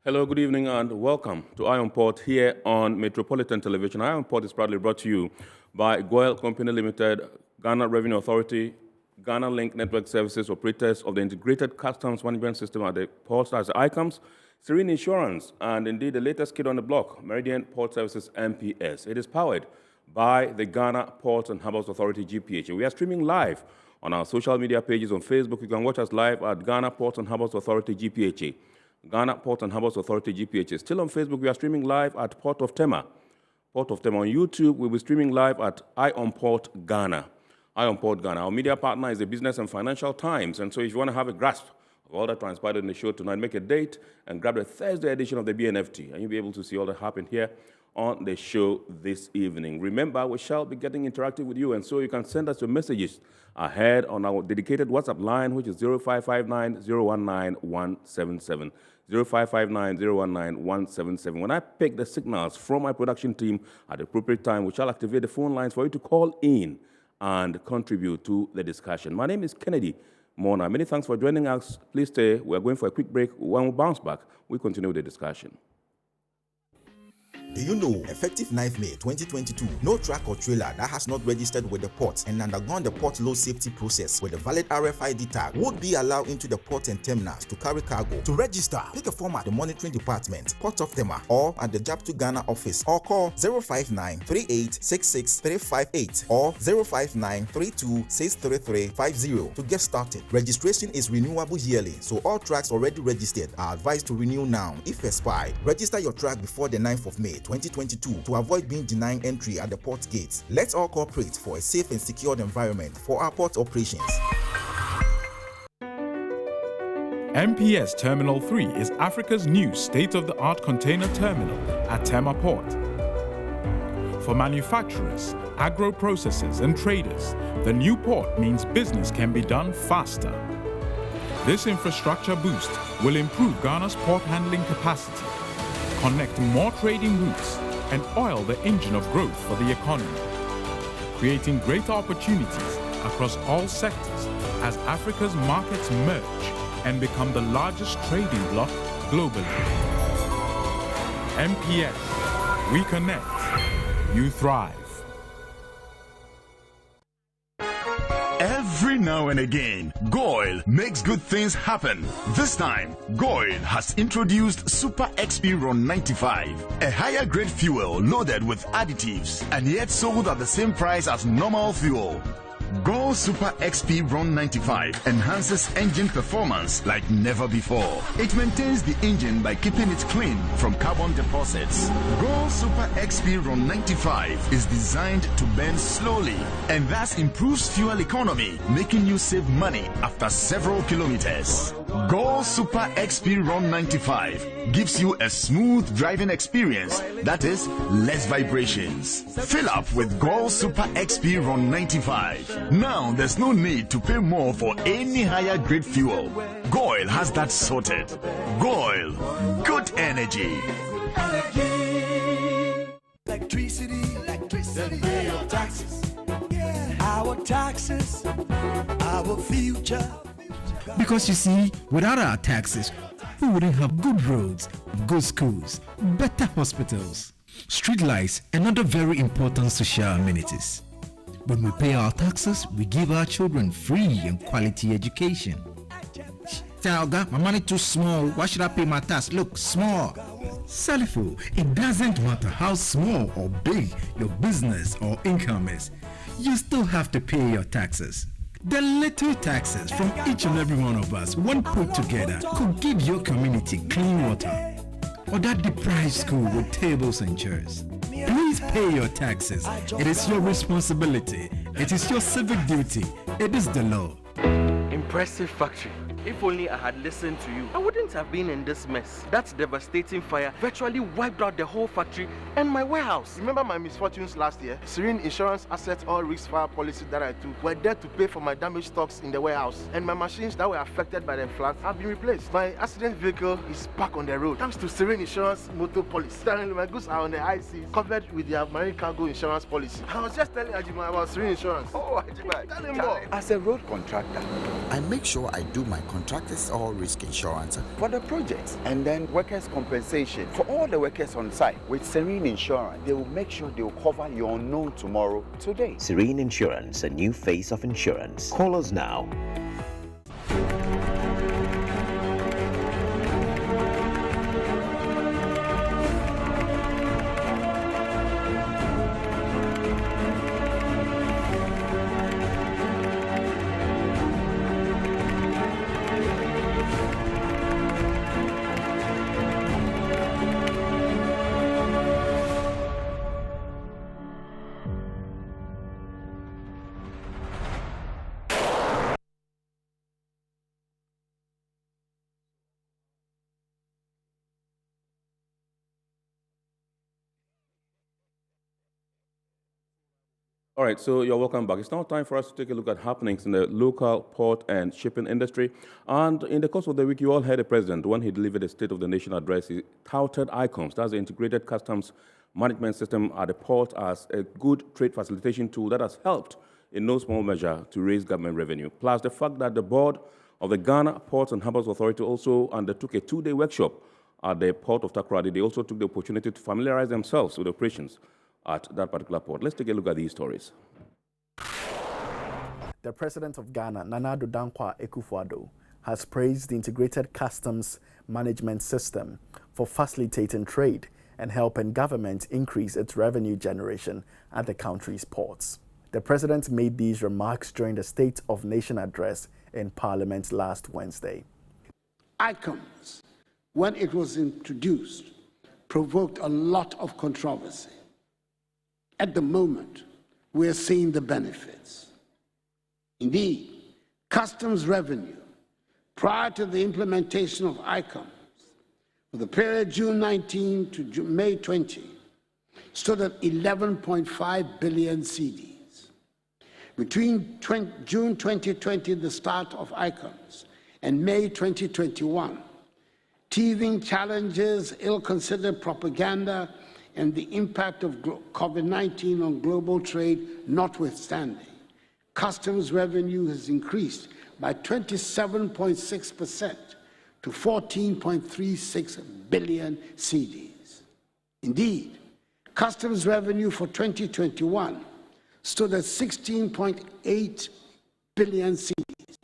Hello, good evening, and welcome to Iron Port here on Metropolitan Television. Iron Port is proudly brought to you by Goyle Company Limited, Ghana Revenue Authority, Ghana Link Network Services, operators of the Integrated Customs Management System at the ports, as the ICUMS, Serene Insurance, and indeed the latest kid on the block, Meridian Port Services MPS. It is powered by the Ghana Ports and Harbours Authority, GPHA. We are streaming live on our social media pages on Facebook. You can watch us live at Ghana Ports and Harbours Authority, GPHA. Ghana Port and Harbours Authority, GPHA. Still on Facebook, we are streaming live at Port of Tema. Port of Tema. On YouTube, we'll be streaming live at Iron Port Ghana. Iron Port Ghana. Our media partner is the Business and Financial Times. And so if you want to have a grasp of all that transpired in the show tonight, make a date and grab the Thursday edition of the BNFT. And you'll be able to see all that happened here on the show this evening. Remember, we shall be getting interactive with you, and so you can send us your messages ahead on our dedicated WhatsApp line, which is 0559-019-177. 0559-019-177. When I pick the signals from my production team at the appropriate time, we shall activate the phone lines for you to call in and contribute to the discussion. My name is Kennedy Mona. Many thanks for joining us. Please stay. We're going for a quick break. When we bounce back, we continue the discussion. Do you know, effective 9th May 2022, no truck or trailer that has not registered with the port and undergone the port load safety process with a valid RFID tag would be allowed into the port and terminals to carry cargo. To register, pick a form at the monitoring department, Port of Tema, or at the JAP2 Ghana office, or call 059-3866-358 or 059-32-63350 to get started. Registration is renewable yearly, so all trucks already registered are advised to renew now if expired. Register your truck before the 9th of May 2022 to avoid being denied entry at the port gates. Let's all cooperate for a safe and secured environment for our port operations. MPS Terminal 3 is Africa's new state-of-the-art container terminal at Tema Port. For manufacturers, agro-processors and traders, the new port means business can be done faster. This infrastructure boost will improve Ghana's port handling capacity, connect more trading routes, and oil the engine of growth for the economy, creating greater opportunities across all sectors as Africa's markets merge and become the largest trading bloc globally. MPS, we connect, you thrive. Every now and again, Goyle makes good things happen. This time, Goyle has introduced Super XP Ron 95, a higher grade fuel loaded with additives and yet sold at the same price as normal fuel. Goyle Super XP Ron 95 enhances engine performance like never before. It maintains the engine by keeping it clean from carbon deposits. Goyle Super XP Ron 95 is designed to burn slowly and thus improves fuel economy, making you save money after several kilometers. Goyle Super XP Ron 95 gives you a smooth driving experience, that is, less vibrations. Fill up with Goyle Super XP Ron 95. Now there's no need to pay more for any higher grade fuel. Goyle has that sorted. Goyle, good energy. Electricity, then pay your taxes. Our taxes, our future. Because you see, without our taxes, we wouldn't have good roads, good schools, better hospitals, street lights, and other very important social amenities. When we pay our taxes, we give our children free and quality education. Talga, my money too small. Why should I pay my tax? Look, small. Salifo, it doesn't matter how small or big your business or income is. You still have to pay your taxes. The little taxes from each and every one of us, when put together, could give your community clean water or that deprived school with tables and chairs. Please pay your taxes. It is your responsibility. It is your civic duty. It is the law. Impressive factory. If only I had listened to you, I wouldn't have been in this mess. That devastating fire virtually wiped out the whole factory and my warehouse. Remember my misfortunes last year? Serene Insurance Asset All Risk Fire policy that I took were there to pay for my damaged stocks in the warehouse. And my machines that were affected by the floods have been replaced. My accident vehicle is back on the road thanks to Serene Insurance motor policy. Suddenly my goods are on the high seas, covered with their marine cargo insurance policy. I was just telling Ajima about Serene Insurance. Oh, Ajima. Tell him more. As a road contractor, I make sure I do my contractors all risk insurance. For the projects and then workers' compensation for all the workers on site with Serene Insurance, they will make sure they will cover your unknown tomorrow today. Serene Insurance, a new face of insurance. Call us now. All right, so you're welcome back. It's now time for us to take a look at happenings in the local port and shipping industry. And in the course of the week, you all heard the president, when he delivered the State of the Nation address, he touted ICUMS, that's the Integrated Customs Management System at the port, as a good trade facilitation tool that has helped in no small measure to raise government revenue. Plus the fact that the board of the Ghana Ports and Harbours Authority also undertook a 2-day workshop at the port of TAKORADI. They also took the opportunity to familiarize themselves with operations at that particular port. Let's take a look at these stories. The president of Ghana, Nana Addo Dankwa Akufo-Addo, has praised the Integrated Customs Management System for facilitating trade and helping government increase its revenue generation at the country's ports. The president made these remarks during the State of Nation address in Parliament last Wednesday. ICUMS, when it was introduced, provoked a lot of controversy. At the moment, we are seeing the benefits. Indeed, customs revenue prior to the implementation of ICUMS for the period June 19 to May 20 stood at 11.5 billion cedis. Between June 2020, the start of ICUMS, and May 2021, teething challenges, ill-considered propaganda, and the impact of COVID-19 on global trade notwithstanding, customs revenue has increased by 27.6% to 14.36 billion cedis. Indeed, customs revenue for 2021 stood at 16.8 billion cedis,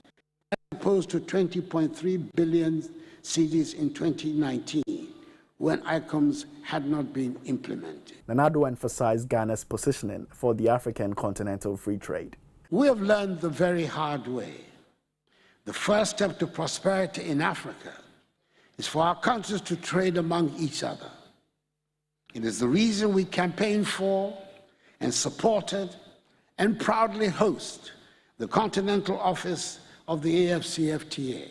as opposed to 20.3 billion cedis in 2019. When ICUMS had not been implemented. Nana Addo emphasized Ghana's positioning for the African continental free trade. We have learned the very hard way. The first step to prosperity in Africa is for our countries to trade among each other. It is the reason we campaign for and supported and proudly host the Continental Office of the AFCFTA.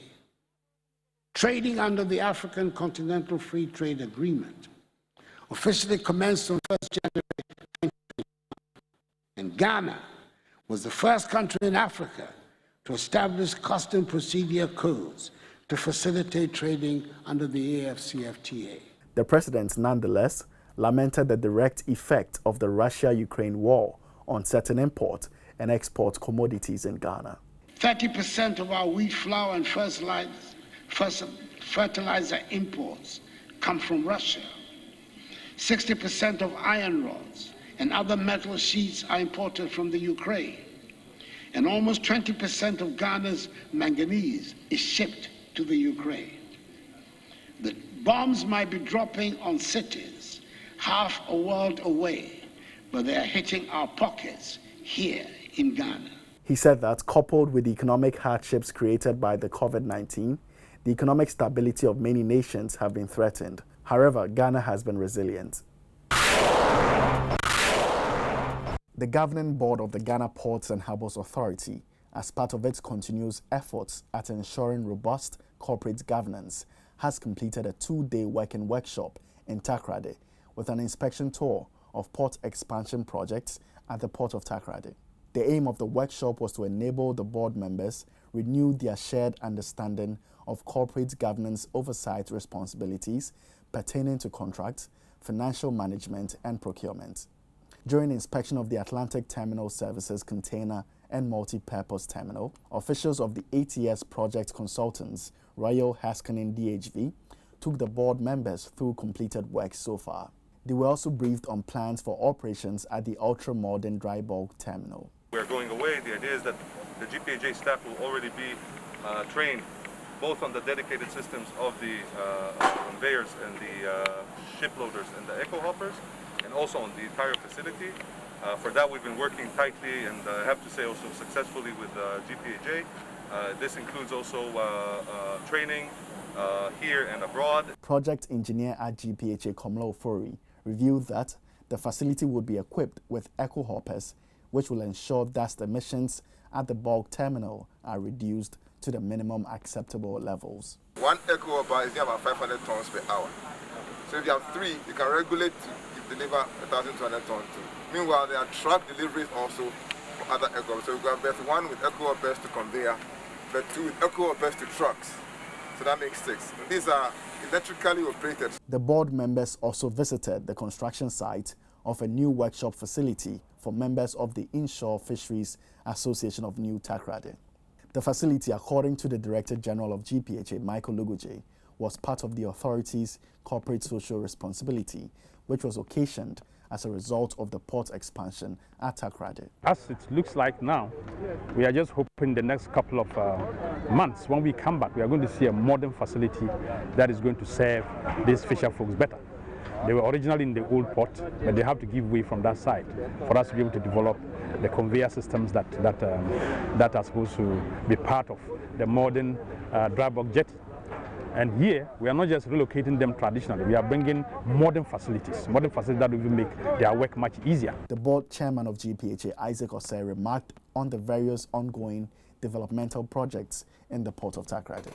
Trading under the African Continental Free Trade Agreement officially commenced on 1st January 2021, and Ghana was the first country in Africa to establish custom procedure codes to facilitate trading under the AFCFTA. The president, nonetheless, lamented the direct effect of the Russia-Ukraine war on certain import and export commodities in Ghana. 30% of our wheat flour and fertilizer imports come from Russia. 60% of iron rods and other metal sheets are imported from the Ukraine. And almost 20% of Ghana's manganese is shipped to the Ukraine. The bombs might be dropping on cities half a world away, but they are hitting our pockets here in Ghana. He said that, coupled with the economic hardships created by the COVID-19, the economic stability of many nations have been threatened. However, Ghana has been resilient. The governing board of the Ghana Ports and Harbours Authority, as part of its continuous efforts at ensuring robust corporate governance, has completed a 2-day working workshop in TAKORADI with an inspection tour of port expansion projects at the port of TAKORADI. The aim of the workshop was to enable the board members renew their shared understanding of corporate governance oversight responsibilities pertaining to contracts, financial management, and procurement. During inspection of the Atlantic Terminal Services container and multi-purpose terminal, officials of the ATS project consultants, Royal Haskoning DHV, took the board members through completed work so far. They were also briefed on plans for operations at the ultra-modern dry bulk terminal. We're going away. The idea is that the GPHA staff will already be trained both on the dedicated systems of the conveyors and the ship loaders and the echo hoppers, and also on the entire facility. For that, we've been working tightly and I have to say also successfully with GPHA. This includes also training here and abroad. Project engineer at GPHA Komla Ofori revealed that the facility would be equipped with echo hoppers, which will ensure dust emissions at the bulk terminal are reduced to the minimum acceptable levels. One echo hopper is about 500 tons per hour. So if you have 3, you can regulate to deliver 1,200 tons too. Meanwhile, there are truck deliveries also for other echo hoppers. So we've got one with echo hoppers to conveyor, but 2 with echo hoppers to trucks. So that makes 6. And these are electrically operated. The board members also visited the construction site of a new workshop facility for members of the Inshore Fisheries Association of New TAKORADI. The facility, according to the Director General of GPHA, Michael Luguje, was part of the authority's corporate social responsibility, which was occasioned as a result of the port expansion at TAKORADI. As it looks like now, we are just hoping the next couple of months, when we come back, we are going to see a modern facility that is going to serve these fisher folks better. They were originally in the old port, but they have to give way from that side for us to be able to develop the conveyor systems that are supposed to be part of the modern dry bulk jetty. And here, we are not just relocating them traditionally, we are bringing modern facilities that will make their work much easier. The board chairman of GPHA, Isaac Osei, remarked on the various ongoing developmental projects in the port of TAKORADI.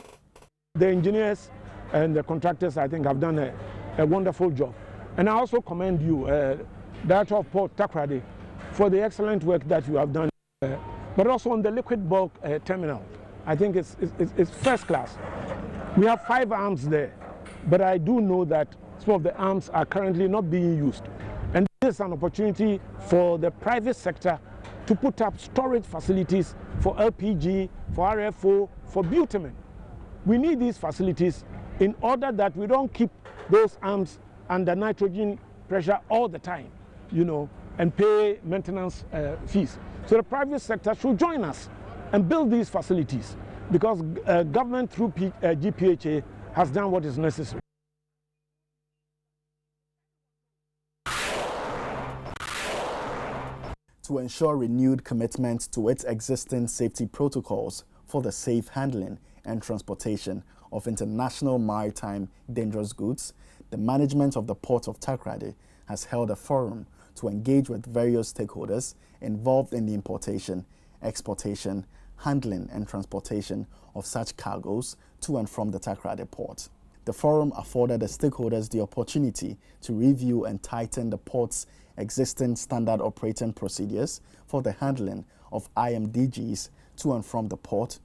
The engineers and the contractors, I think, have done a wonderful job. And I also commend you, Director of Port TAKORADI, for the excellent work that you have done, but also on the liquid bulk terminal. I think it's first class. We have 5 arms there, but I do know that some of the arms are currently not being used. And this is an opportunity for the private sector to put up storage facilities for LPG, for RFO, for bitumen. We need these facilities in order that we don't keep those arms under nitrogen pressure all the time, and pay maintenance fees. So the private sector should join us and build these facilities, because government through GPHA has done what is necessary. To ensure renewed commitment to its existing safety protocols for the safe handling and transportation of international maritime dangerous goods, the management of the Port of TAKORADI has held a forum to engage with various stakeholders involved in the importation, exportation, handling and transportation of such cargoes to and from the TAKORADI port. The forum afforded the stakeholders the opportunity to review and tighten the port's existing standard operating procedures for the handling of IMDGs to and from the port,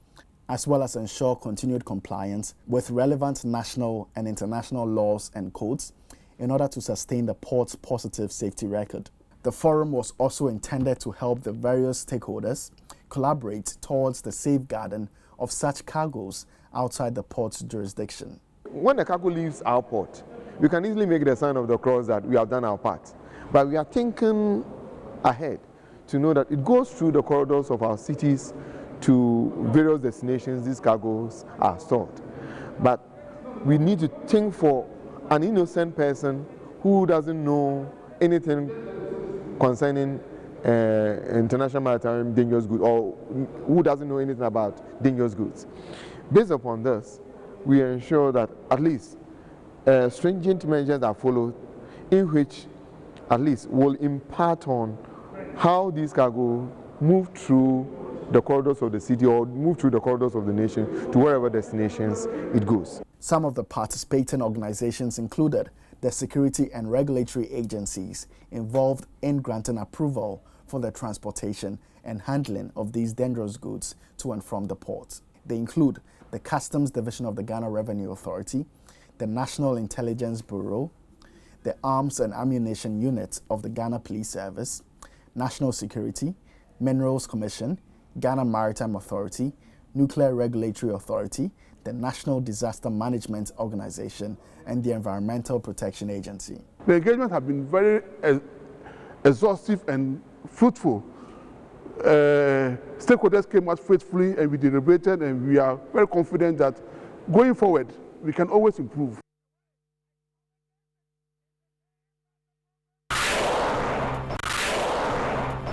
as well as ensure continued compliance with relevant national and international laws and codes in order to sustain the port's positive safety record. The forum was also intended to help the various stakeholders collaborate towards the safeguarding of such cargoes outside the port's jurisdiction. When the cargo leaves our port, we can easily make the sign of the cross that we have done our part. But we are thinking ahead to know that it goes through the corridors of our cities to various destinations these cargoes are stored. But we need to think for an innocent person who doesn't know anything concerning international maritime dangerous goods, or who doesn't know anything about dangerous goods. Based upon this, we ensure that at least stringent measures are followed, in which at least will impart on how these cargo move through the corridors of the city or move through the corridors of the nation to wherever destinations it goes. Some of the participating organizations included the security and regulatory agencies involved in granting approval for the transportation and handling of these dangerous goods to and from the port. They include the Customs Division of the Ghana Revenue Authority, the National Intelligence Bureau, the Arms and Ammunition Unit of the Ghana Police Service, National Security, Minerals Commission, Ghana Maritime Authority, Nuclear Regulatory Authority, the National Disaster Management Organization, and the Environmental Protection Agency. The engagement has been very exhaustive and fruitful. Stakeholders came out faithfully and we deliberated, and we are very confident that going forward, we can always improve.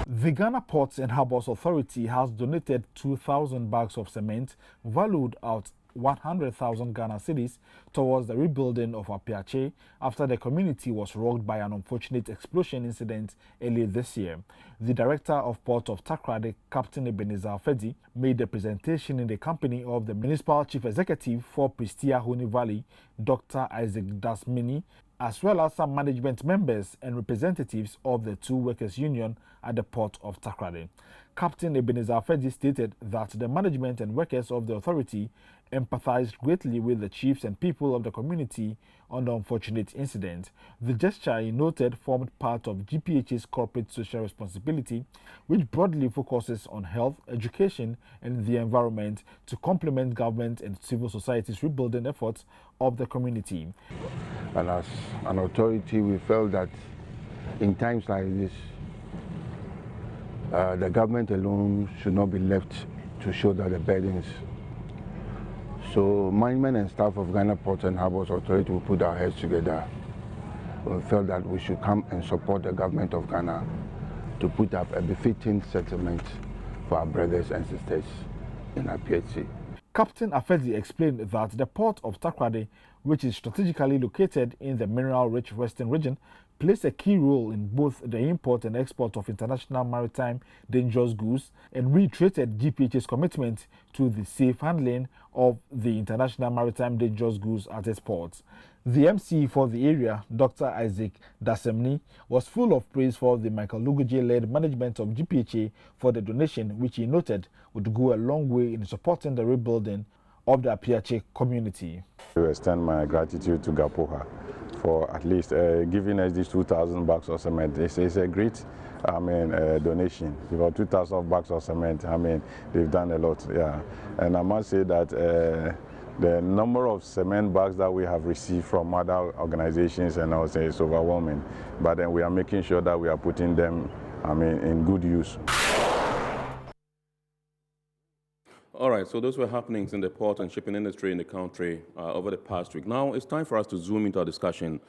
The Ghana Ports and Harbours Authority has donated 2,000 bags of cement valued at 100,000 Ghana cedis towards the rebuilding of PREZ after the community was rocked by an unfortunate explosion incident earlier this year. The director of Port of TAKORADI, Captain Ebenezer Fedi, made the presentation in the company of the Municipal Chief Executive for Pristia Honi Valley, Dr. Isaac Dasmini, as well as some management members and representatives of the two workers' union at the Port of TAKORADI. Captain Ebenezer Fedi stated that the management and workers of the authority empathized greatly with the chiefs and people of the community on the unfortunate incident. The gesture, he noted, formed part of GPHA's corporate social responsibility, which broadly focuses on health, education, and the environment to complement government and civil society's rebuilding efforts of the community. And as an authority, we felt that in times like this, the government alone should not be left to shoulder the burdens. So management and staff of Ghana Ports and Harbours Authority will put our heads together. We felt that we should come and support the government of Ghana to put up a befitting settlement for our brothers and sisters in PREZ. Captain Afedi explained that the Port of TAKORADI, which is strategically located in the mineral-rich western region, plays a key role in both the import and export of international maritime dangerous goods, and reiterated GPHA's commitment to the safe handling of the international maritime dangerous goods at its ports. The MC for the area, Dr. Isaac Dasemni, was full of praise for the Michael Luguje-led management of GPHA for the donation, which he noted would go a long way in supporting the rebuilding of the PREZ community. To extend my gratitude to GPHA for at least giving us these 2,000 bags of cement. It's a great, donation. About 2,000 bags of cement. They've done a lot. Yeah, and I must say that the number of cement bags that we have received from other organizations and also is overwhelming. But then we are making sure that we are putting them, in good use. All right, so those were happenings in the port and shipping industry in the country over the past week. Now it's time for us to zoom into our discussion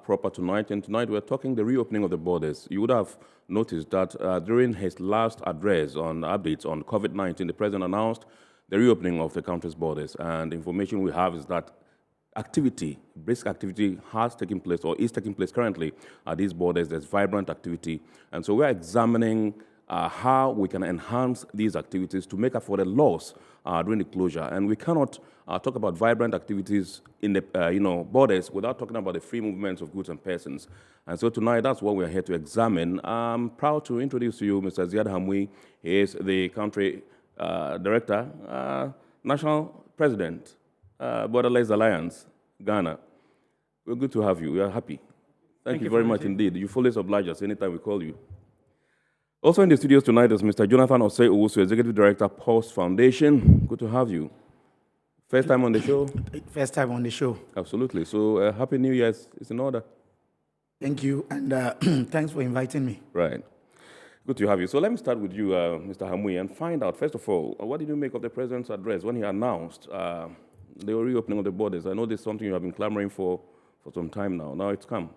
proper tonight. And tonight we're talking the reopening of the borders. You would have noticed that during his last address on updates on COVID-19, the president announced the reopening of the country's borders. And the information we have is that activity, brisk activity has taken place or is taking place currently at these borders. There's vibrant activity. And so we're examining how we can enhance these activities to make up for the loss during the closure. And we cannot talk about vibrant activities in the borders without talking about the free movements of goods and persons. And so tonight, that's what we're here to examine. I'm proud to introduce to you Mr. Ziad Hamwi. He is the country director, national president, Borderless Alliance, Ghana. We're good to have you. We are happy. Thank you very much indeed. You always oblige us anytime we call you. Also in the studios tonight is Mr. Jonathan Osei Owusu, Executive Director, Post Foundation. Good to have you. First time on the show? First time on the show. Absolutely. So Happy New Year is in order. Thank you, and thanks for inviting me. Right. Good to have you. So let me start with you, Mr. Hamwi, and find out, first of all, what did you make of the President's address when he announced the reopening of the borders? I know this is something you have been clamoring for some time now. Now it's come.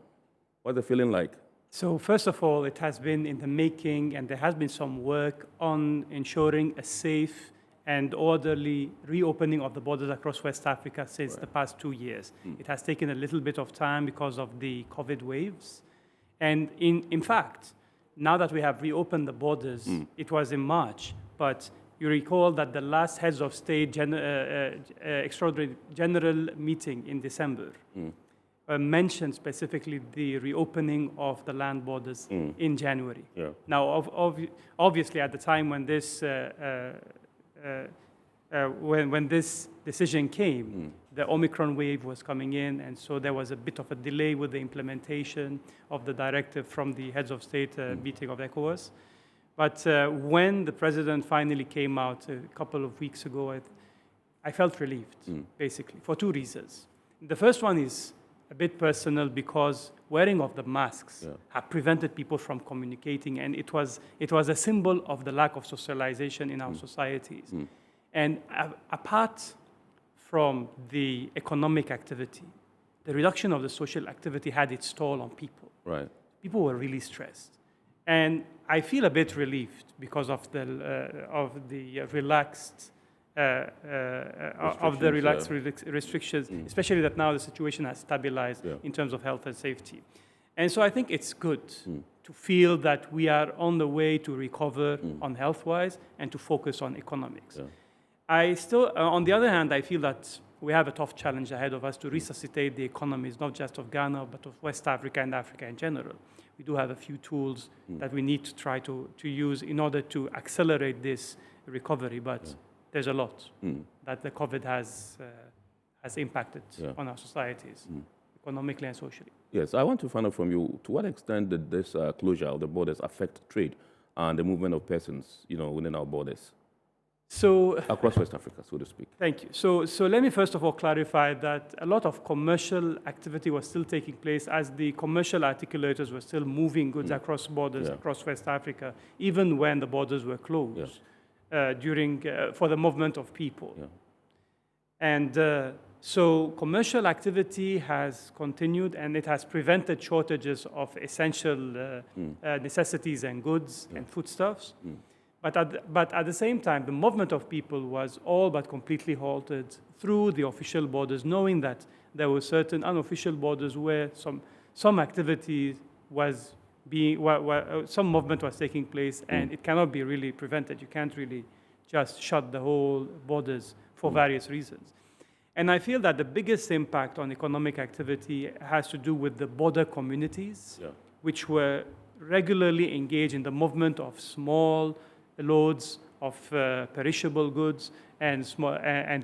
What's the feeling like? So first of all, it has been in the making, and there has been some work on ensuring a safe and orderly reopening of the borders across West Africa since the past 2 years. It has taken a little bit of time because of the COVID waves. And in fact, now that we have reopened the borders, it was in March, but you recall that the last heads of state extraordinary general meeting in December mentioned specifically the reopening of the land borders in January. Yeah. Now, obviously, at the time when this when this decision came, the Omicron wave was coming in, and so there was a bit of a delay with the implementation of the directive from the heads of state meeting of Ecowas. But when the president finally came out a couple of weeks ago, I felt relieved, basically, for two reasons. The first one is a bit personal because wearing of the masks have prevented people from communicating, and it was a symbol of the lack of socialization in our societies. And apart from the economic activity, the reduction of the social activity had its toll on people. Right. People were really stressed. And I feel a bit relieved because of the relaxed restrictions, especially that now the situation has stabilized in terms of health and safety. And so I think it's good to feel that we are on the way to recover on health-wise and to focus on economics. I still, on the other hand, I feel that we have a tough challenge ahead of us to resuscitate the economies, not just of Ghana, but of West Africa and Africa in general. We do have a few tools that we need to try to use in order to accelerate this recovery, but there's a lot that the COVID has impacted on our societies, economically and socially. Yes, I want to find out from you, to what extent did this closure of the borders affect trade and the movement of persons, within our borders? So across West Africa, so to speak. Thank you. So let me first of all clarify that a lot of commercial activity was still taking place as the commercial articulators were still moving goods across borders, across West Africa, even when the borders were closed for the movement of people. And so commercial activity has continued, and it has prevented shortages of essential necessities and goods and foodstuffs. But at the same time, the movement of people was all but completely halted through the official borders, knowing that there were certain unofficial borders where some activity was some movement was taking place, and it cannot be really prevented. You can't really just shut the whole borders for various reasons. And I feel that the biggest impact on economic activity has to do with the border communities, which were regularly engaged in the movement of small loads of perishable goods and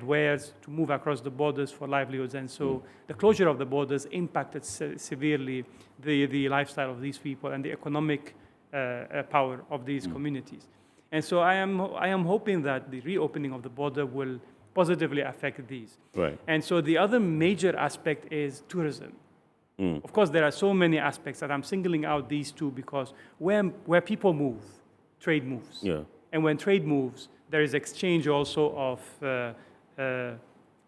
wares to move across the borders for livelihoods. And so the closure of the borders impacted severely the lifestyle of these people and the economic power of these communities. And so I am hoping that the reopening of the border will positively affect these. Right. And so the other major aspect is tourism. Of course, there are so many aspects that I'm singling out these two because where people move, trade moves. And when trade moves, there is exchange also of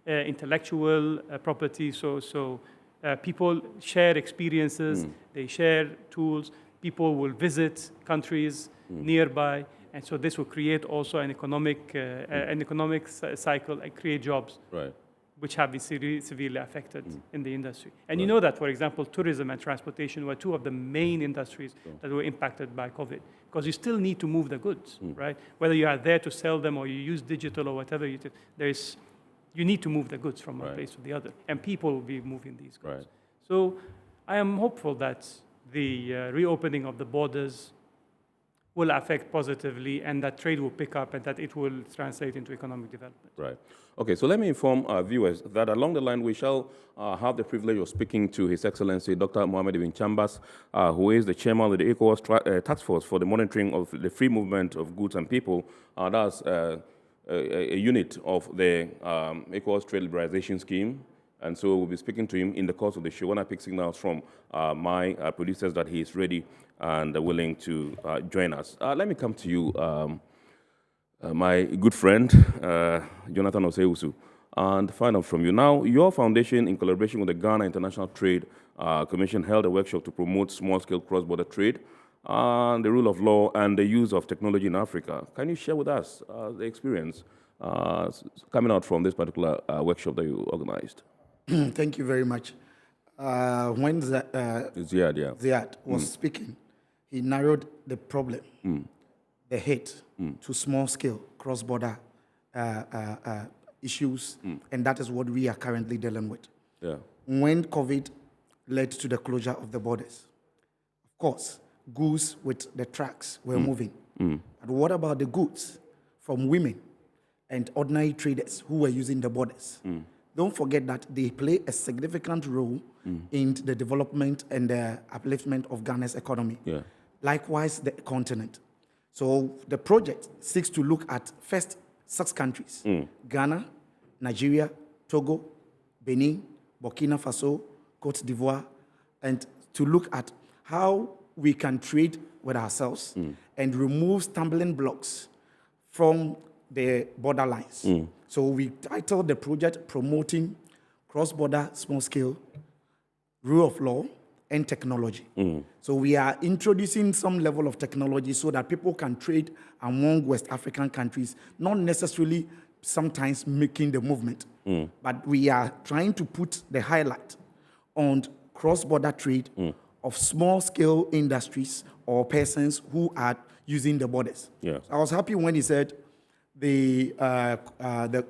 intellectual property. So people share experiences, they share tools, people will visit countries nearby, and so this will create also an economic cycle and create jobs. Which have been severely affected in the industry. And you know that, for example, tourism and transportation were two of the main industries that were impacted by COVID, because you still need to move the goods, right? Whether you are there to sell them or you use digital or whatever, you need to move the goods from one place to the other, and people will be moving these goods. So I am hopeful that the reopening of the borders will affect positively, and that trade will pick up, and that it will translate into economic development. Right. Okay, so let me inform our viewers that along the line we shall have the privilege of speaking to His Excellency Dr. Mohamed Ibn Chambers, who is the chairman of the Ecowas Task Force for the monitoring of the free movement of goods and people. That's a unit of the Ecowas Trade Liberalization Scheme. And so we'll be speaking to him in the course of the show. When I pick signals from my producers that he is ready and willing to join us. Let me come to you, my good friend, Jonathan Oseusu, and find out from you. Now, your foundation, in collaboration with the Ghana International Trade Commission, held a workshop to promote small-scale cross-border trade, the rule of law, and the use of technology in Africa. Can you share with us the experience coming out from this particular workshop that you organized? Thank you very much. When Ziad was speaking, he narrowed the problem, the hit, to small-scale cross-border issues, and that is what we are currently dealing with. When COVID led to the closure of the borders, of course, goods with the trucks were moving. But what about the goods from women and ordinary traders who were using the borders? Don't forget that they play a significant role in the development and the upliftment of Ghana's economy. Likewise, the continent. So the project seeks to look at first 6 countries, Ghana, Nigeria, Togo, Benin, Burkina Faso, Cote d'Ivoire, and to look at how we can trade with ourselves and remove stumbling blocks from the borderlines. So we titled the project Promoting Cross-Border Small-Scale Rule of Law and Technology. So we are introducing some level of technology so that people can trade among West African countries, not necessarily sometimes making the movement, but we are trying to put the highlight on cross-border trade of small-scale industries or persons who are using the borders. Yeah. I was happy when he said the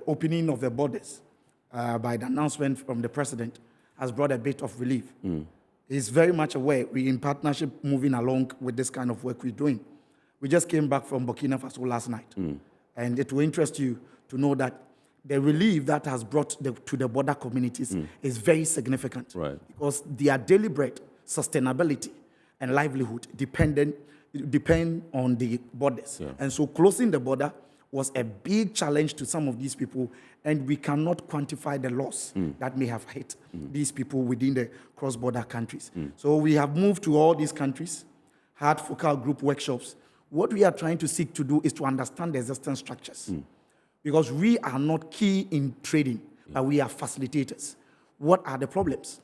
opening of the borders by the announcement from the president has brought a bit of relief. He's very much aware we're in partnership moving along with this kind of work we're doing. We just came back from Burkina Faso last night, and it will interest you to know that the relief that has brought to the border communities is very significant, right? Because their daily bread, sustainability, and livelihood depend on the borders. Yeah. And so closing the border was a big challenge to some of these people, and we cannot quantify the loss that may have hit these people within the cross-border countries. So we have moved to all these countries, had focal group workshops. What we are trying to seek to do is to understand the existing structures, because we are not key in trading, but we are facilitators. What are the problems?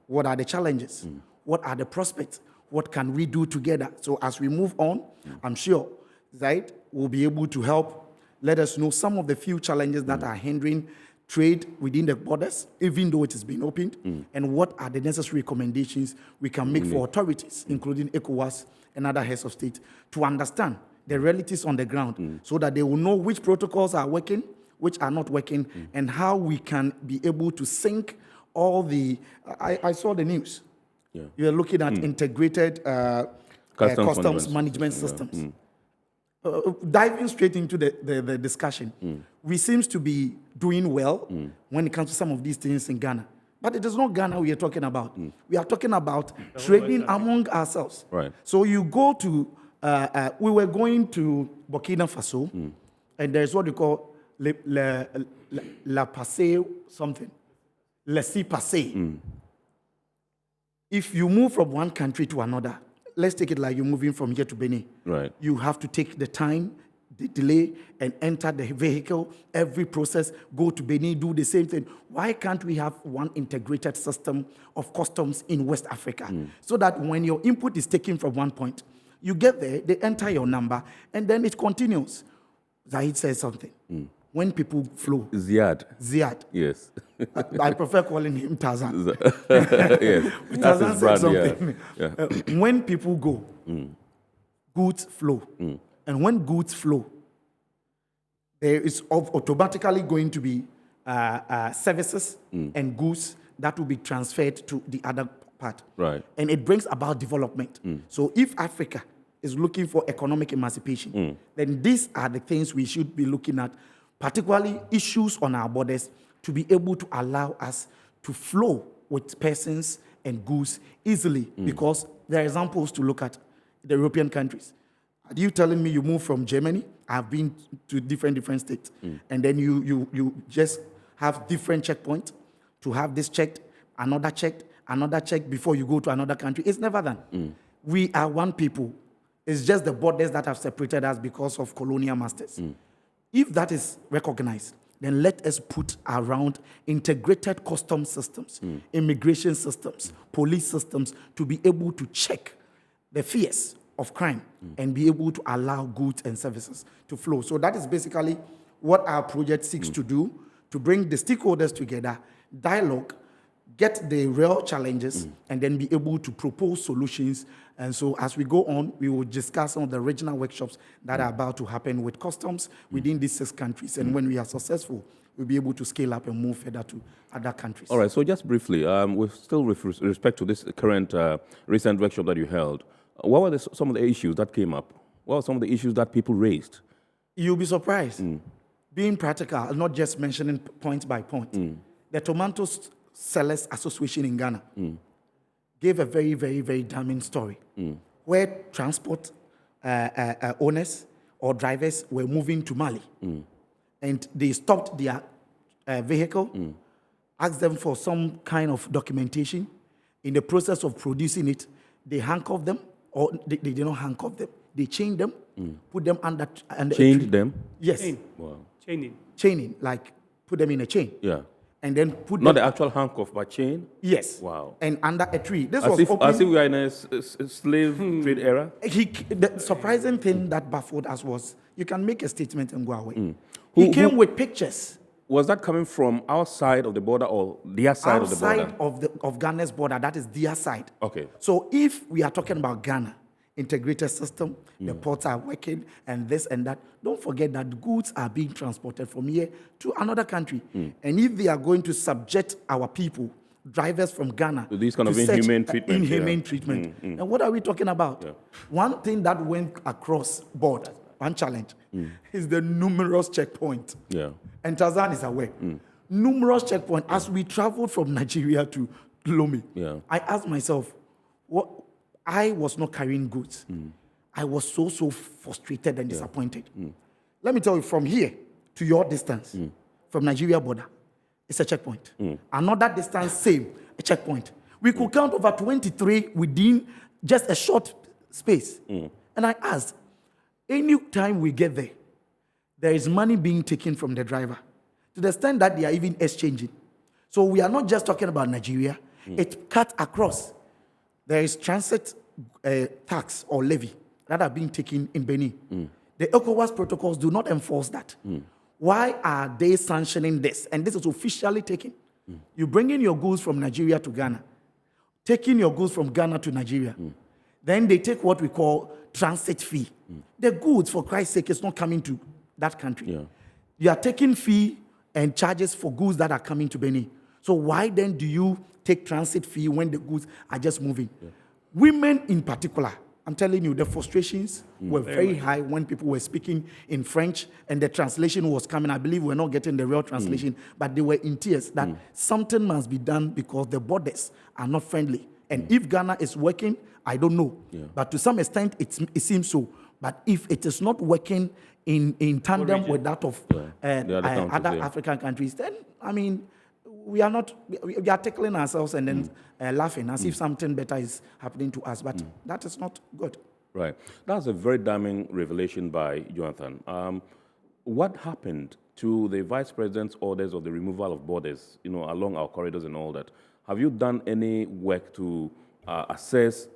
What are the challenges? What are the prospects? What can we do together? So as we move on, I'm sure Zaid will be able to help let us know some of the few challenges that are hindering trade within the borders, even though it has been opened, and what are the necessary recommendations we can make for authorities, including Ecowas and other heads of state, to understand the realities on the ground so that they will know which protocols are working, which are not working, and how we can be able to sync all the... I saw the news. Yeah. You're looking at integrated customs management systems. Diving straight into the discussion, we seem to be doing well when it comes to some of these things in Ghana. But it is not Ghana we are talking about. We are talking about trading among ourselves. Right. So you go to, we were going to Burkina Faso, and there's what we call la passe something, laissez-passer. If you move from one country to another, let's take it like you're moving from here to Benin. Right. You have to take the time, the delay, and enter the vehicle, every process, go to Benin, do the same thing. Why can't we have one integrated system of customs in West Africa? So that when your input is taken from one point, you get there, they enter your number, and then it continues. Zahid says something. When people flow. Ziad. Yes. I prefer calling him Tarzan. Yes. Tarzan said something. Yeah. When people go, goods flow. And when goods flow, there is automatically going to be services and goods that will be transferred to the other part. Right. And it brings about development. So if Africa is looking for economic emancipation, then these are the things we should be looking at, particularly issues on our borders, to be able to allow us to flow with persons and goods easily, because there are examples to look at the European countries. Are you telling me you moved from Germany? I've been to different states, and then you just have different checkpoints to have this checked, another checked before you go to another country. It's never done. We are one people. It's just the borders that have separated us because of colonial masters. If that is recognized, then let us put around integrated custom systems, immigration systems, police systems, to be able to check the fears of crime and be able to allow goods and services to flow. So that is basically what our project seeks to do, to bring the stakeholders together, dialogue, get the real challenges, and then be able to propose solutions. And so as we go on, we will discuss some of the regional workshops that are about to happen with customs within these 6 countries. And when we are successful, we'll be able to scale up and move further to other countries. All right, so just briefly, with respect to this current recent workshop that you held, what were some of the issues that came up? What were some of the issues that people raised? You'll be surprised. Being practical, not just mentioning point by point. The Tomato Sellers Association in Ghana gave a very, very, very damning story where transport owners or drivers were moving to Mali. And they stopped their vehicle, asked them for some kind of documentation. In the process of producing it, they handcuffed them, or they did not handcuff them. They chained them, put them under Chained them? Yes. Wow. Chaining, like put them in a chain. Yeah. And then put Not them... the actual handcuff, but chain? Yes. Wow. And under a tree. This as was if, open... As if we are in a slave trade era? The surprising thing that baffled us was, you can make a statement and go away. He came with pictures. Was that coming from our side of the border or their side of the border? Outside of Ghana's border, that is their side. Okay. So if we are talking about Ghana, integrated system, the ports are working, and this and that, don't forget that goods are being transported from here to another country. And if they are going to subject our people, drivers from Ghana, to this kind of inhumane treatment. Inhumane treatment. And what are we talking about? One thing that went across board, one challenge, is the numerous checkpoints. And Tazan is aware. Numerous checkpoints. As we traveled from Nigeria to Lomé, I asked myself, I was not carrying goods. I was so frustrated and disappointed. Let me tell you, from here to your distance, from Nigeria border, it's a checkpoint. Another distance, same, a checkpoint. We could count over 23 within just a short space. And I asked, any time we get there is money being taken from the driver to the extent that they are even exchanging. So we are not just talking about Nigeria. It cut across. There is transit tax or levy that are being taken in Benin. The Ecowas protocols do not enforce that. Why are they sanctioning this? And this is officially taken. You bring in your goods from Nigeria to Ghana, taking your goods from Ghana to Nigeria. Then they take what we call transit fee. The goods, for Christ's sake, is not coming to that country. You are taking fee and charges for goods that are coming to Benin. So why then do you take transit fee when the goods are just moving? Women in particular, I'm telling you, the frustrations were very high when people were speaking in French and the translation was coming. I believe we're not getting the real translation, but they were in tears that something must be done because the borders are not friendly. And if Ghana is working, I don't know. But to some extent, it seems so. But if it is not working in tandem with that of other African countries, then, I mean, we are tickling ourselves and then laughing as if something better is happening to us. But that is not good. Right. That's a very damning revelation by Jonathan. What happened to the Vice President's orders of the removal of borders, along our corridors and all that? Have you done any work to assess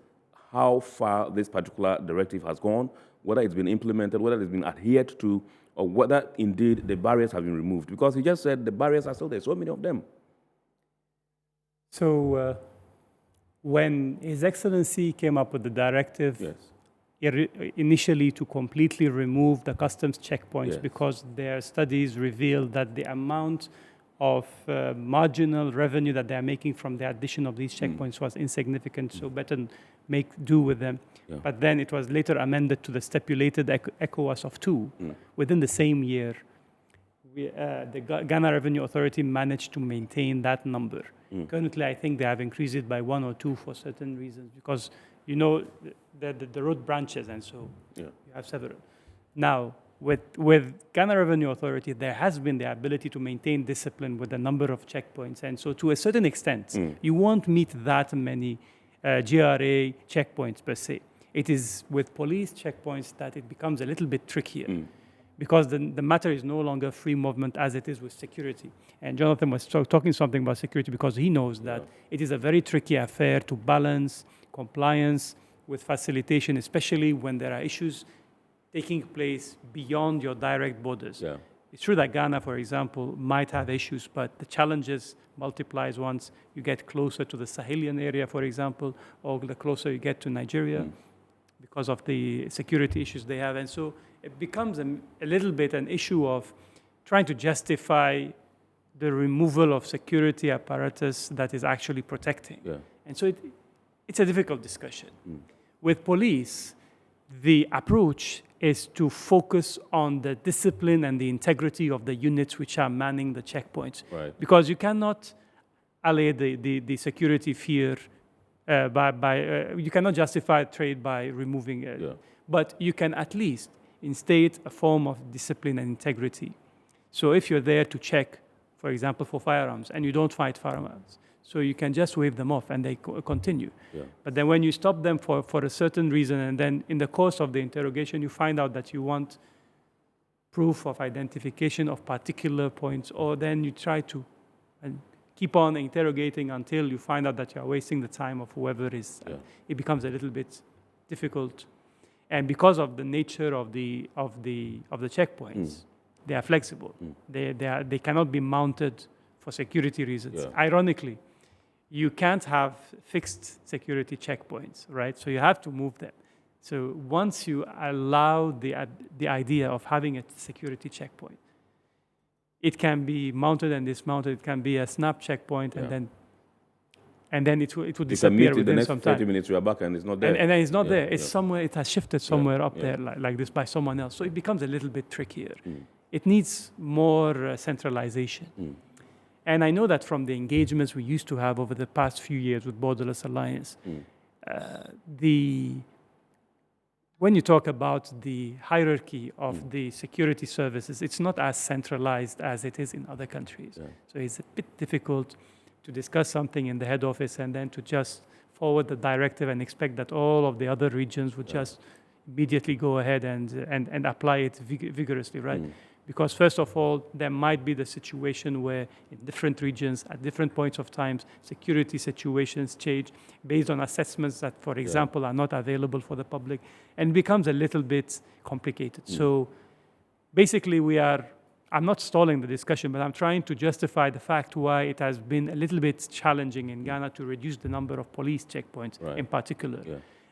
how far this particular directive has gone, whether it's been implemented, whether it's been adhered to, or whether indeed the barriers have been removed? Because he just said the barriers are still there, so many of them. So when His Excellency came up with the directive, initially to completely remove the customs checkpoints because their studies revealed that the amount of marginal revenue that they are making from the addition of these checkpoints was insignificant, so better make do with them. But then it was later amended to the stipulated Ecowas of 2. Within the same year, the Ghana Revenue Authority managed to maintain that number. Currently, I think they have increased it by 1 or 2 for certain reasons, because the road branches, and so you have several. Now, with Ghana Revenue Authority, there has been the ability to maintain discipline with the number of checkpoints, and so to a certain extent, you won't meet that many GRA checkpoints per se. It is with police checkpoints that it becomes a little bit trickier, because the matter is no longer free movement as it is with security. And Jonathan was talking something about security because he knows that it is a very tricky affair to balance compliance with facilitation, especially when there are issues taking place beyond your direct borders. It's true that Ghana, for example, might have issues, but the challenges multiplies once you get closer to the Sahelian area, for example, or the closer you get to Nigeria because of the security issues they have. And so it becomes a little bit an issue of trying to justify the removal of security apparatus that is actually protecting. And so it's a difficult discussion. With police, the approach is to focus on the discipline and the integrity of the units which are manning the checkpoints. Because you cannot allay the security fear you cannot justify trade by removing it. But you can at least instate a form of discipline and integrity. So if you're there to check, for example, for firearms, and you don't find firearms, so you can just wave them off and they continue. Yeah. But then when you stop them for a certain reason, and then in the course of the interrogation, you find out that you want proof of identification of particular points, or then you try to keep on interrogating until you find out that you're wasting the time of whoever is. Yeah. It becomes a little bit difficult. And because of the nature of the checkpoints, they are flexible. They cannot be mounted for security reasons. Yeah. Ironically, you can't have fixed security checkpoints, right? So you have to move them. So once you allow the idea of having a security checkpoint, it can be mounted and dismounted. It can be a snap checkpoint, and then it will disappear within some time. 30 minutes, you are back and it's not there. And then it's not there. It's somewhere. It has shifted somewhere up there like this by someone else. So it becomes a little bit trickier. It needs more centralization. And I know that from the engagements we used to have over the past few years with Borderless Alliance, when you talk about the hierarchy of the security services, it's not as centralized as it is in other countries. So it's a bit difficult to discuss something in the head office and then to just forward the directive and expect that all of the other regions would just immediately go ahead and apply it vigorously, right? Because first of all, there might be the situation where in different regions, at different points of time, security situations change based on assessments that, for example, are not available for the public, and it becomes a little bit complicated. So basically I'm not stalling the discussion, but I'm trying to justify the fact why it has been a little bit challenging in Ghana to reduce the number of police checkpoints in particular.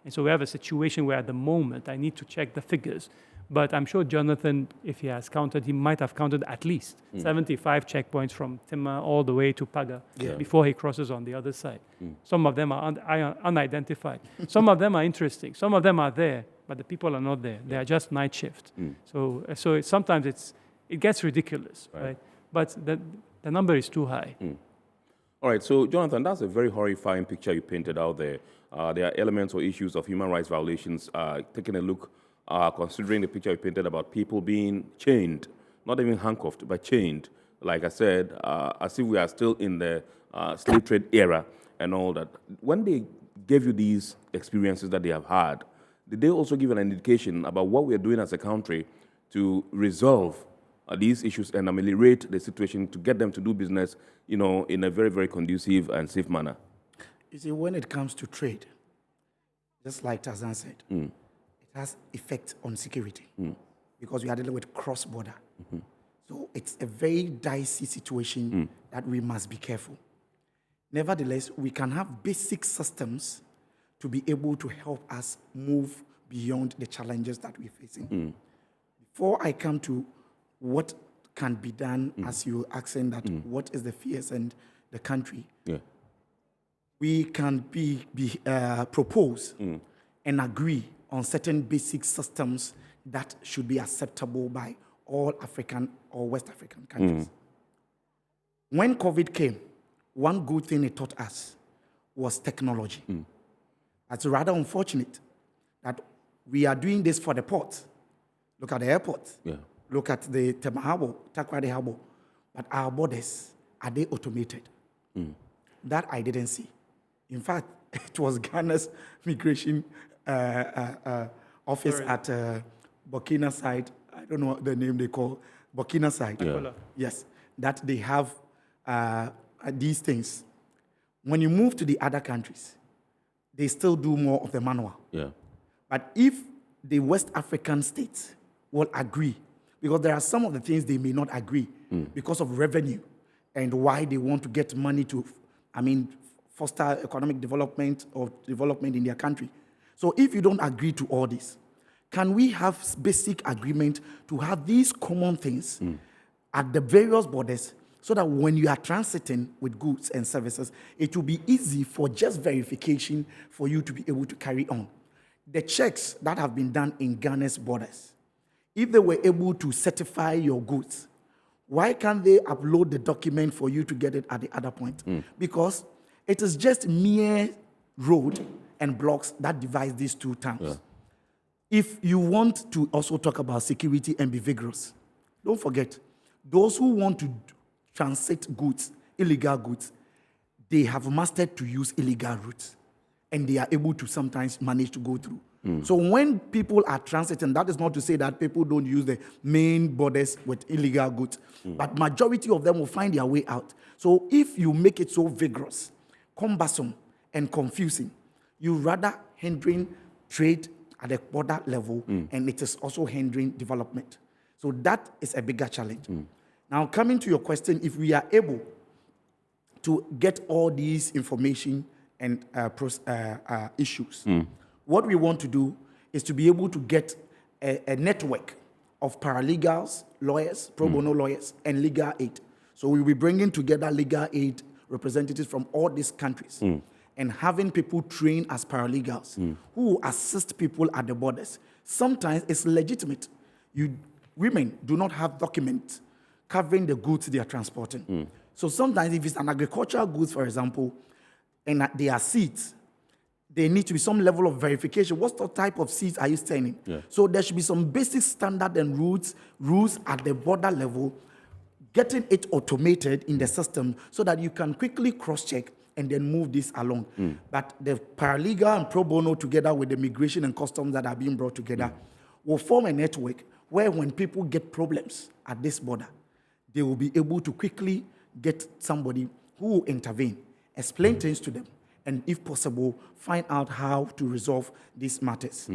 And so we have a situation where at the moment I need to check the figures. But I'm sure Jonathan, if he has counted, he might have counted at least 75 checkpoints from Tema all the way to Paga before he crosses on the other side. Some of them are unidentified. Some of them are interesting. Some of them are there, but the people are not there. They are just night shift. So sometimes it gets ridiculous, right? But the number is too high. All right, so Jonathan, that's a very horrifying picture you painted out there. There are elements or issues of human rights violations. Taking a look, considering the picture you painted about people being chained, not even handcuffed, but chained, like I said, as if we are still in the slave trade era and all that. When they gave you these experiences that they have had, did they also give an indication about what we are doing as a country to resolve these issues and ameliorate the situation to get them to do business, in a very, very conducive and safe manner? You see, when it comes to trade, just like Tarzan said, it has effect on security because we are dealing with cross-border. So it's a very dicey situation that we must be careful. Nevertheless, we can have basic systems to be able to help us move beyond the challenges that we're facing. Before I come to what can be done, as you were asking that, what is the fears and the country, we can propose and agree on certain basic systems that should be acceptable by all African or West African countries. When COVID came, one good thing it taught us was technology. It's rather unfortunate that we are doing this for the ports. Look at the airports. Look at the Tema Harbour, TAKORADI Harbour. But our borders, are they automated? That I didn't see. In fact, it was Ghana's migration office at Burkina side. I don't know what the name they call Burkina side. Yes, that they have these things. When you move to the other countries, they still do more of the manual. But if the West African states will agree, because there are some of the things they may not agree because of revenue and why they want to get money to, foster economic development or development in their country. So if you don't agree to all this, can we have basic agreement to have these common things at the various borders so that when you are transiting with goods and services, it will be easy for just verification for you to be able to carry on. The checks that have been done in Ghana's borders, if they were able to certify your goods, why can't they upload the document for you to get it at the other point? Because it is just mere road and blocks that divide these two towns. if you want to also talk about security and be vigorous, don't forget, those who want to transit goods, illegal goods, they have mastered to use illegal routes, and they are able to sometimes manage to go through. So when people are transiting, that is not to say that people don't use the main borders with illegal goods, but majority of them will find their way out. So if you make it so vigorous, cumbersome, and confusing, you rather hindering trade at the border level, and it is also hindering development. So that is a bigger challenge. Now, coming to your question, if we are able to get all these information and issues, what we want to do is to be able to get a network of paralegals, lawyers, pro bono lawyers, and legal aid. So we'll be bringing together legal aid representatives from all these countries and having people train as paralegals who assist people at the borders. Sometimes it's legitimate. Women do not have documents covering the goods they are transporting. So sometimes if it's an agricultural goods, for example, and they are seeds, there need to be some level of verification. What type of seeds are you sending? So there should be some basic standard and rules at the border level, getting it automated in the system so that you can quickly cross-check and then move this along. But the paralegal and pro bono together with the migration and customs that are being brought together will form a network where when people get problems at this border, they will be able to quickly get somebody who will intervene, explain things to them, and if possible, find out how to resolve these matters.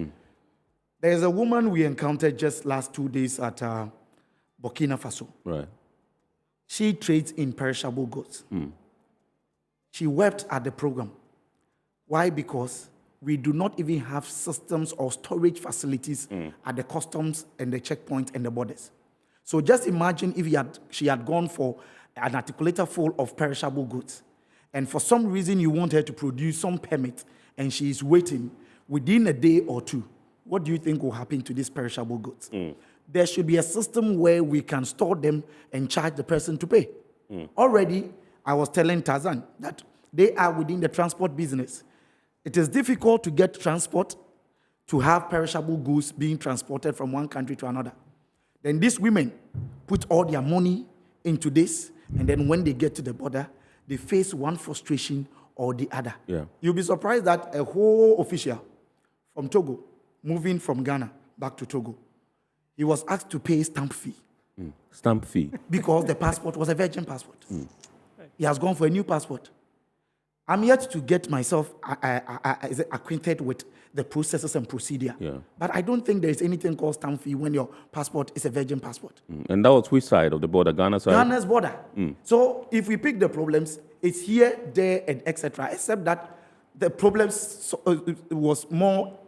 There's a woman we encountered just last 2 days at Burkina Faso. Right. She trades in perishable goods. She wept at the program. Why? Because we do not even have systems or storage facilities at the customs and the checkpoints and the borders. So just imagine if she had gone for an articulator full of perishable goods, and for some reason you want her to produce some permit, and she is waiting within a day or two. What do you think will happen to these perishable goods? There should be a system where we can store them and charge the person to pay. Already, I was telling Tarzan that they are within the transport business. It is difficult to get transport to have perishable goods being transported from one country to another. Then these women put all their money into this, and then when they get to the border, they face one frustration or the other. You'll be surprised that a whole official from Togo, moving from Ghana back to Togo, he was asked to pay stamp fee. Stamp fee? Because the passport was a virgin passport. He has gone for a new passport. I'm yet to get myself acquainted with the processes and procedure. But I don't think there is anything called stamp fee when your passport is a virgin passport. And that was which side of the border? Ghana side? Ghana's border. So if we pick the problems, it's here, there, and etc. Except that the problems was more,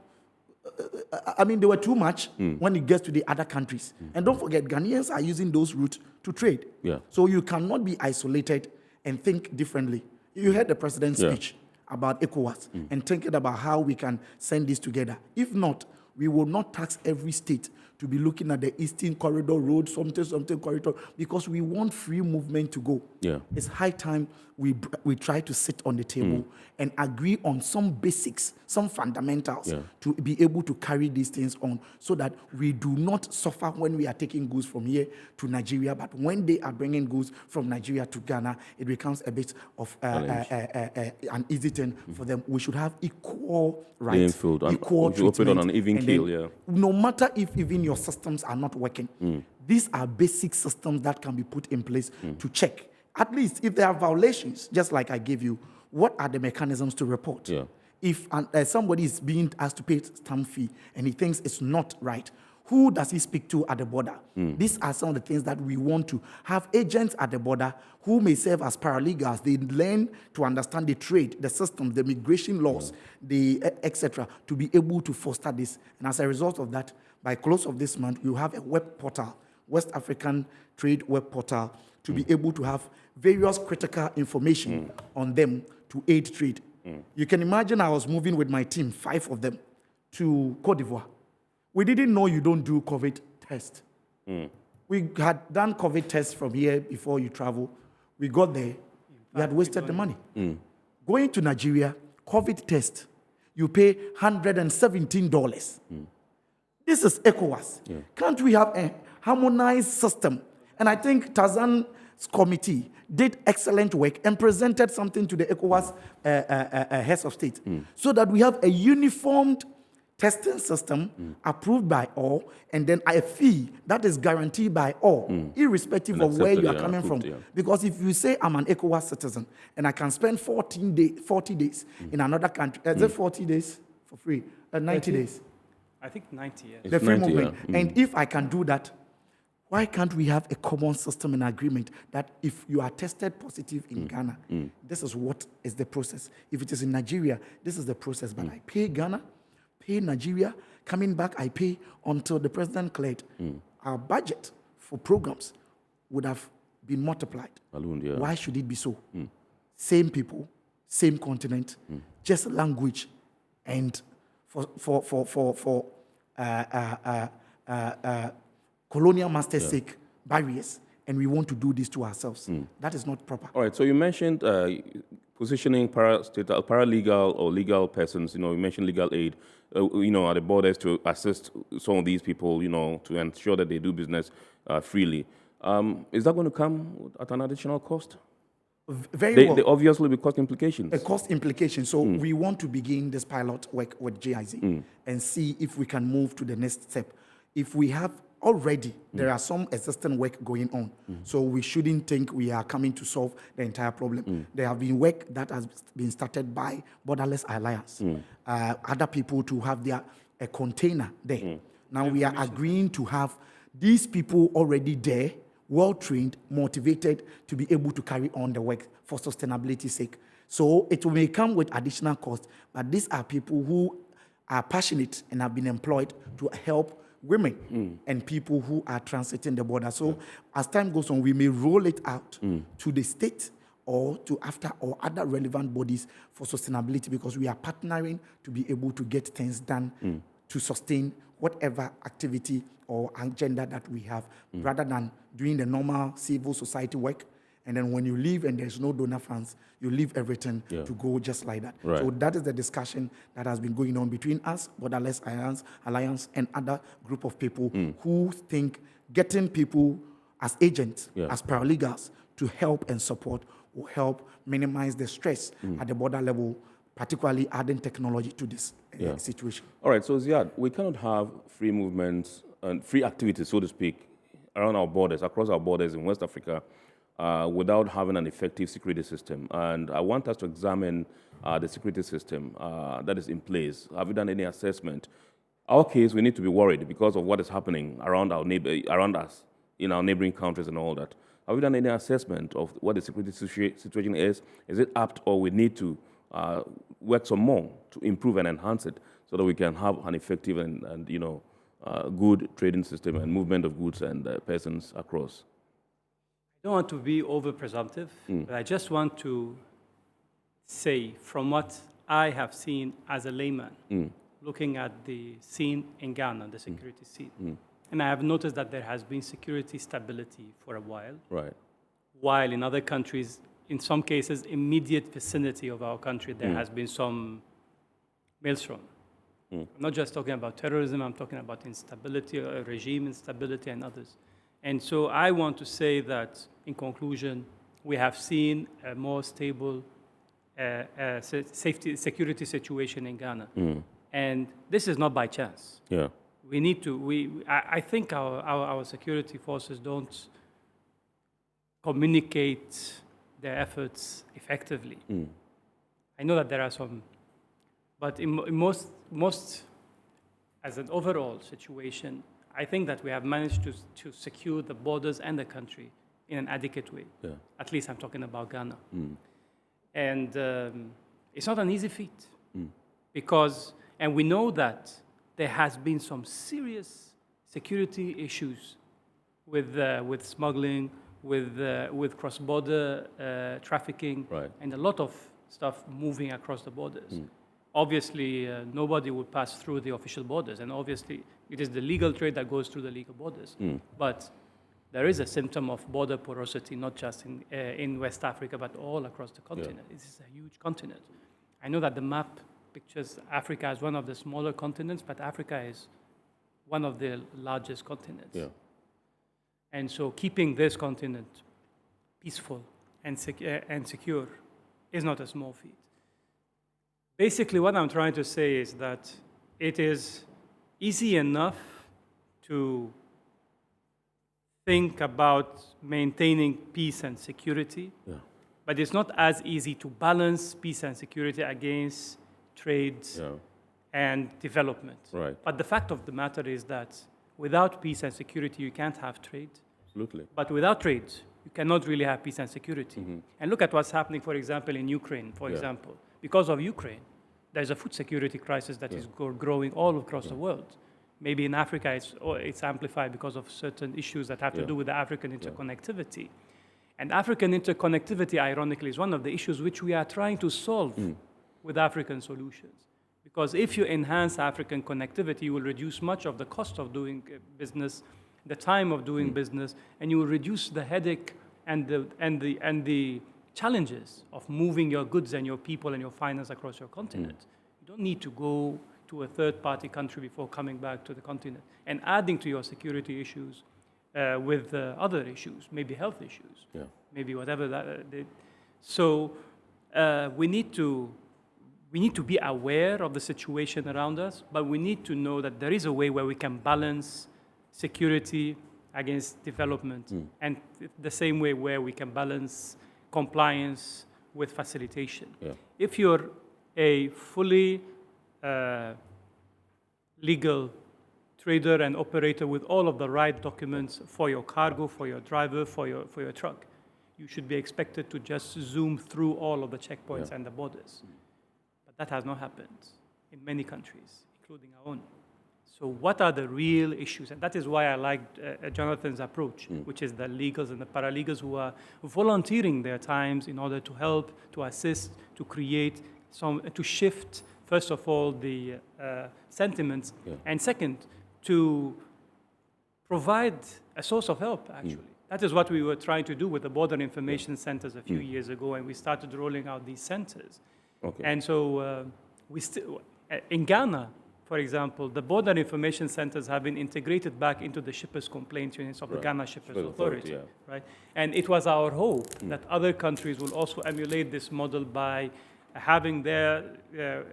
they were too much when it gets to the other countries. And don't forget, Ghanaians are using those routes to trade. So you cannot be isolated and think differently. You heard the president's speech about Ecowas and thinking about how we can send this together. If not, we will not tax every state to be looking at the Eastern Corridor Road, something corridor, because we want free movement to go. It's high time we try to sit on the table and agree on some basics, some fundamentals to be able to carry these things on so that we do not suffer when we are taking goods from here to Nigeria, but when they are bringing goods from Nigeria to Ghana, it becomes a bit of an easy thing for them. We should have equal rights, equal treatment. On an even keel, no matter if even your systems are not working, these are basic systems that can be put in place to check. At least if there are violations, just like I gave you, what are the mechanisms to report? If somebody is being asked to pay stamp fee and he thinks it's not right, who does he speak to at the border? These are some of the things that we want to have agents at the border who may serve as paralegals. They learn to understand the trade, the system, the migration laws, the etc., to be able to foster this. And as a result of that, by close of this month, we will have a web portal, West African Trade Web Portal, to be able to have various critical information on them to aid trade. You can imagine I was moving with my team, 5 of them, to Cote d'Ivoire. We didn't know you don't do COVID test. We had done COVID tests from here before you travel. We got there. We had wasted the money. Going to Nigeria, COVID test, you pay $117. This is Ecowas. Yeah. Can't we have a harmonized system? And I think Tarzan's committee did excellent work and presented something to the Ecowas heads of state so that we have a uniformed testing system approved by all, and then a fee that is guaranteed by all, irrespective of where you are coming from. Yeah. Because if you say I'm an Ecowas citizen and I can spend 40 days in another country, is it 40 days for free? 90 days? I think 90, yes. The free movement. Yeah. And if I can do that, why can't we have a common system and agreement that if you are tested positive in Ghana, this is what is the process. If it is in Nigeria, this is the process. But I pay Ghana, pay Nigeria, coming back, I pay until the president cleared. Our budget for programs would have been multiplied. Yeah. Why should it be so? Same people, same continent, just language, and for colonial masters' sake, barriers, and we want to do this to ourselves. That is not proper. All right, so you mentioned positioning paralegal or legal persons, you mentioned legal aid, at the borders to assist some of these people, to ensure that they do business freely. Is that going to come at an additional cost? Very well. They obviously will be cost implications. A cost implication. So we want to begin this pilot work with GIZ and see if we can move to the next step. If we have already, there are some existing work going on. So we shouldn't think we are coming to solve the entire problem. There have been work that has been started by Borderless Alliance. Other people to have a container there. Now we are agreeing to have these people already there, well-trained, motivated to be able to carry on the work for sustainability's sake. So it may come with additional cost, but these are people who are passionate and have been employed to help women and people who are transiting the border. So as time goes on, we may roll it out to the state or to AFTA or other relevant bodies for sustainability, because we are partnering to be able to get things done to sustain whatever activity or agenda that we have, rather than doing the normal civil society work. And then when you leave and there's no donor funds, you leave everything to go just like that. Right. So that is the discussion that has been going on between us, Borderless Alliance, and other group of people who think getting people as agents, as paralegals, to help and support will help minimize the stress at the border level, particularly adding technology to this situation. All right, so Ziad, we cannot have free movements and free activities, so to speak, around our borders, across our borders in West Africa, without having an effective security system. And I want us to examine the security system that is in place. Have you done any assessment? Our case, we need to be worried because of what is happening around around us, in our neighboring countries and all that. Have you done any assessment of what the security situation is? Is it apt, or we need to work some more to improve and enhance it so that we can have an effective and good trading system and movement of goods and persons across? I don't want to be over-presumptive, but I just want to say, from what I have seen as a layman, looking at the scene in Ghana, the security scene, and I have noticed that there has been security stability for a while. Right. While in other countries, in some cases, immediate vicinity of our country, there has been some maelstrom. I'm not just talking about terrorism, I'm talking about instability, regime instability, and others. And so I want to say that, in conclusion, we have seen a more stable security situation in Ghana. And this is not by chance. Yeah. We need to, I think our security forces don't communicate their efforts effectively. I know that there are some, but in most, as an overall situation, I think that we have managed to secure the borders and the country in an adequate way. Yeah. At least I'm talking about Ghana. And it's not an easy feat because, and we know that there has been some serious security issues with smuggling, with cross-border trafficking, and a lot of stuff moving across the borders. Obviously, nobody would pass through the official borders, and obviously it is the legal trade that goes through the legal borders. But there is a symptom of border porosity, not just in West Africa, but all across the continent. This is a huge continent. I know that the map pictures Africa as one of the smaller continents, but Africa is one of the largest continents. Yeah. And so keeping this continent peaceful and secure is not a small feat. Basically, what I'm trying to say is that it is easy enough to think about maintaining peace and security, but it's not as easy to balance peace and security against trade and development. Right. But the fact of the matter is that without peace and security, you can't have trade. Absolutely. But without trade, you cannot really have peace and security. And look at what's happening, for example, in Ukraine, for example. Because of Ukraine, there's a food security crisis that is growing all across the world. Maybe in Africa, it's amplified because of certain issues that have to do with the African interconnectivity. And African interconnectivity, ironically, is one of the issues which we are trying to solve with African solutions. Because if you enhance African connectivity, you will reduce much of the cost of doing business, the time of doing business, and you will reduce the headache and the challenges of moving your goods and your people and your finance across your continent. You don't need to go to a third-party country before coming back to the continent and adding to your security issues with other issues, maybe health issues, maybe whatever that. So we need to be aware of the situation around us, but we need to know that there is a way where we can balance security against development, and the same way where we can balance compliance with facilitation. If you're a fully legal trader and operator with all of the right documents for your cargo, for your driver, for your truck, you should be expected to just zoom through all of the checkpoints and the borders. But that has not happened in many countries, including our own. So what are the real issues? And that is why I liked Jonathan's approach, which is the legals and the paralegals who are volunteering their times in order to help, to assist, to create to shift, first of all, the sentiments, and second, to provide a source of help, actually. That is what we were trying to do with the border information centers a few years ago, and we started rolling out these centers. And so in Ghana, for example, the border information centers have been integrated back into the shippers' complaint units of the Ghana Shippers Authority, right? And it was our hope that other countries will also emulate this model by having their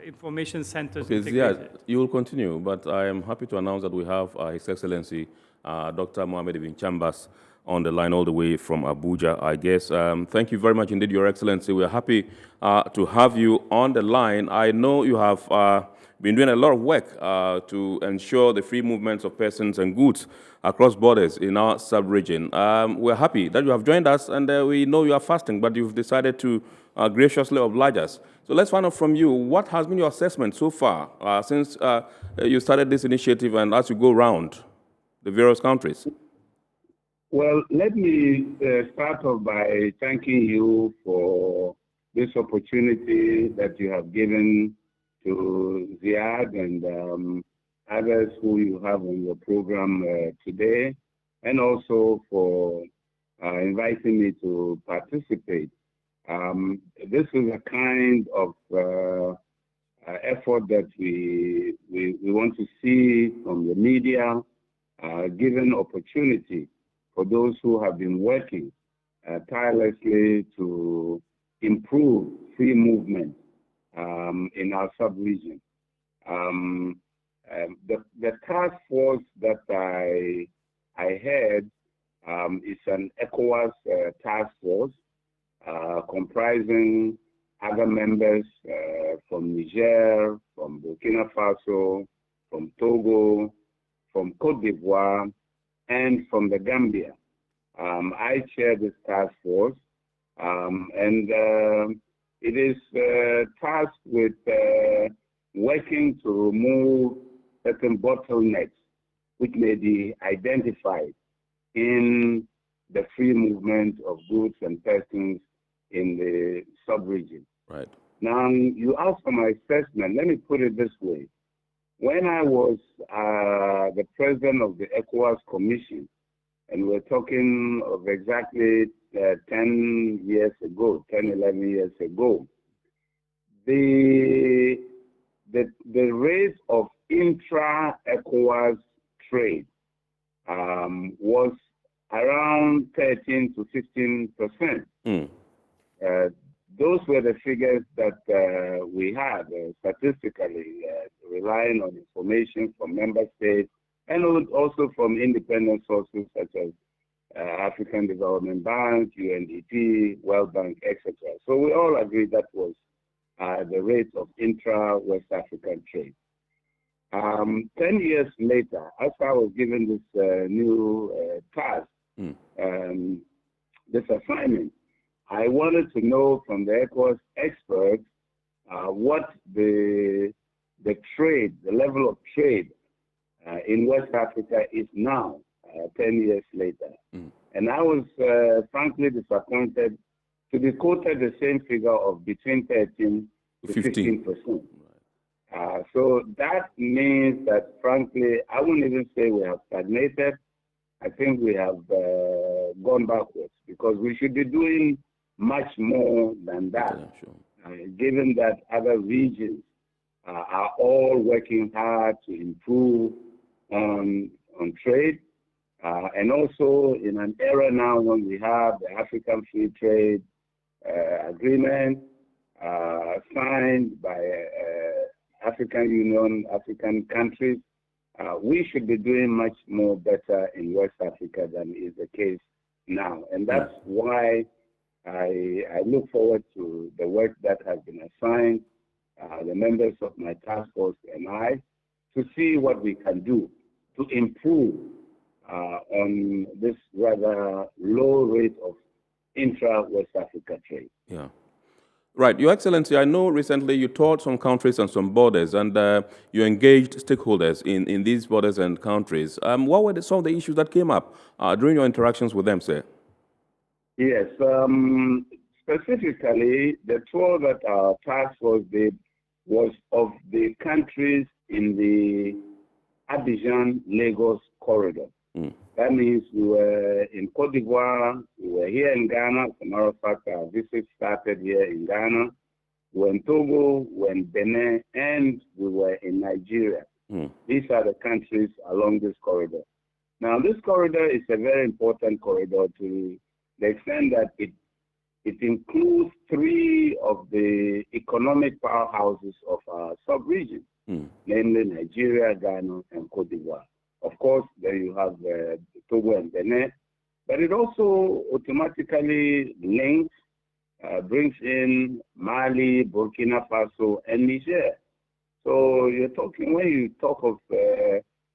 information centers integrated. Yeah, you will continue, but I am happy to announce that we have His Excellency Dr. Mohamed Ibn Chambers on the line all the way from Abuja, I guess. Thank you very much indeed, Your Excellency. We're happy to have you on the line. I know you have been doing a lot of work to ensure the free movements of persons and goods across borders in our sub-region. We're happy that you have joined us, and we know you are fasting, but you've decided to graciously oblige us. So let's find out from you, what has been your assessment so far since you started this initiative and as you go around the various countries? Well, let me start off by thanking you for this opportunity that you have given to Ziad and others who you have on your program today, and also for inviting me to participate. This is a kind of effort that we want to see from the media, given opportunity for those who have been working tirelessly to improve free movement in our sub-region. The task force that I had is an Ecowas task force comprising other members from Niger, from Burkina Faso, from Togo, from Cote d'Ivoire, and from the Gambia. I chair this task force, and it is tasked with working to remove certain bottlenecks which may be identified in the free movement of goods and persons in the sub-region. Right. Now, you asked for my assessment. Let me put it this way. When I was the president of the Ecowas Commission, and we're talking of exactly 10 years ago, 10, 11 years ago, the rate of intra-Ecowas trade was around 13 to 15%. Those were the figures that we had statistically, relying on information from member states and also from independent sources such as African Development Bank, UNDP, World Bank, etc. So we all agree that was the rate of intra-West African trade. 10 years later, after I was given this new task, this assignment, I wanted to know from the Ecowas experts what the trade, the level of trade in West Africa is now, 10 years later. And I was frankly disappointed to be quoted the same figure of between 13 to 15%. So that means that, frankly, I wouldn't even say we have stagnated. I think we have gone backwards because we should be doing much more than that, given that other regions are all working hard to improve on trade. And also in an era now when we have the African Free Trade Agreement signed by African Union, African countries, we should be doing much more better in West Africa than is the case now. And that's why I look forward to the work that has been assigned, the members of my task force and I, to see what we can do to improve on this rather low rate of intra-West Africa trade. Yeah. Right. Your Excellency, I know recently you toured some countries and some borders, and you engaged stakeholders in these borders and countries. What were some of the issues that came up during your interactions with them, sir? Yes. Specifically, the tour that our task force did was of the countries in the Abidjan-Lagos corridor. That means we were in Cote d'Ivoire, we were here in Ghana. As a matter of fact, our visit started here in Ghana. We were in Togo, we were in Benin, and we were in Nigeria. These are the countries along this corridor. Now, this corridor is a very important corridor to the extent that it includes three of the economic powerhouses of our sub-region, namely Nigeria, Ghana, and Cote d'Ivoire. Of course, there you have Togo and Benin, but it also automatically links, brings in Mali, Burkina Faso, and Niger. So you're talking, when you talk of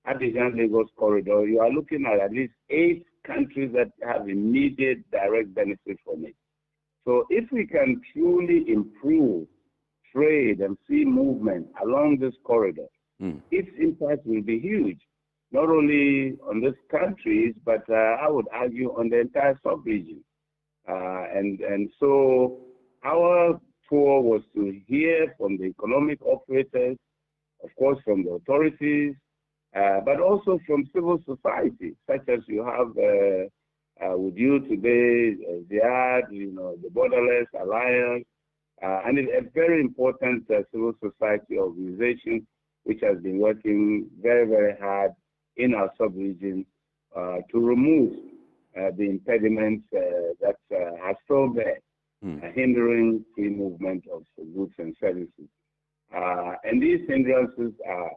Abidjan-Lagos corridor, you are looking at least 8 countries that have immediate direct benefit from it. So if we can truly improve trade and free movement along this corridor, its impact will be huge. Not only on these countries, but I would argue on the entire sub-region. And so our tour was to hear from the economic operators, of course from the authorities, but also from civil society, such as you have with you today, Ziad, the Borderless Alliance, and it's a very important civil society organization which has been working very, very hard in our sub-region to remove the impediments that are still there, hindering free movement of goods and services. And these hindrances are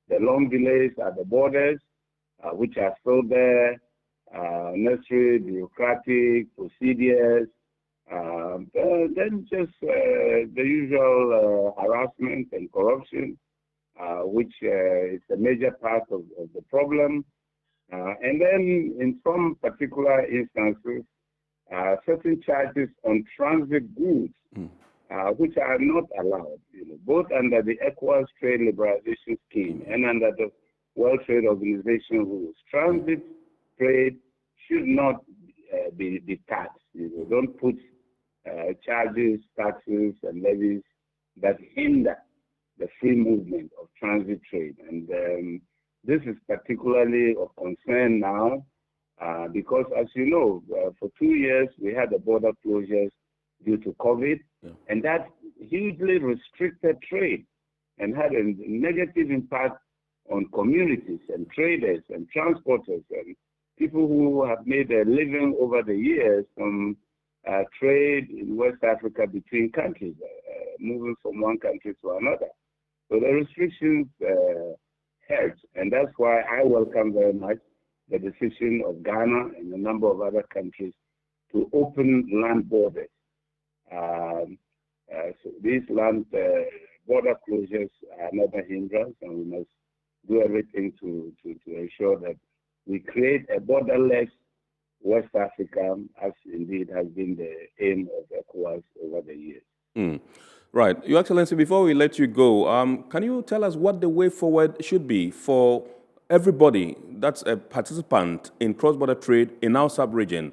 the long delays at the borders, which are still there, necessary bureaucratic procedures, then just the usual harassment and corruption, which is a major part of the problem. And then in some particular instances, certain charges on transit goods, which are not allowed, both under the Ecowas Trade Liberalization Scheme and under the World Trade Organization rules. Transit trade should not be taxed. Don't put charges, taxes, and levies that hinder the free movement of transit trade. And this is particularly of concern now because, as you know, for 2 years we had the border closures due to COVID, and that hugely restricted trade and had a negative impact on communities and traders and transporters and people who have made a living over the years from trade in West Africa between countries, moving from one country to another. So the restrictions hurt, and that's why I welcome very much the decision of Ghana and a number of other countries to open land borders. So these land border closures are not a hindrance, and we must do everything to ensure that we create a borderless West Africa, as indeed has been the aim of ECOWAS over the years. Right. Your Excellency, before we let you go, can you tell us what the way forward should be for everybody that's a participant in cross-border trade in our sub-region,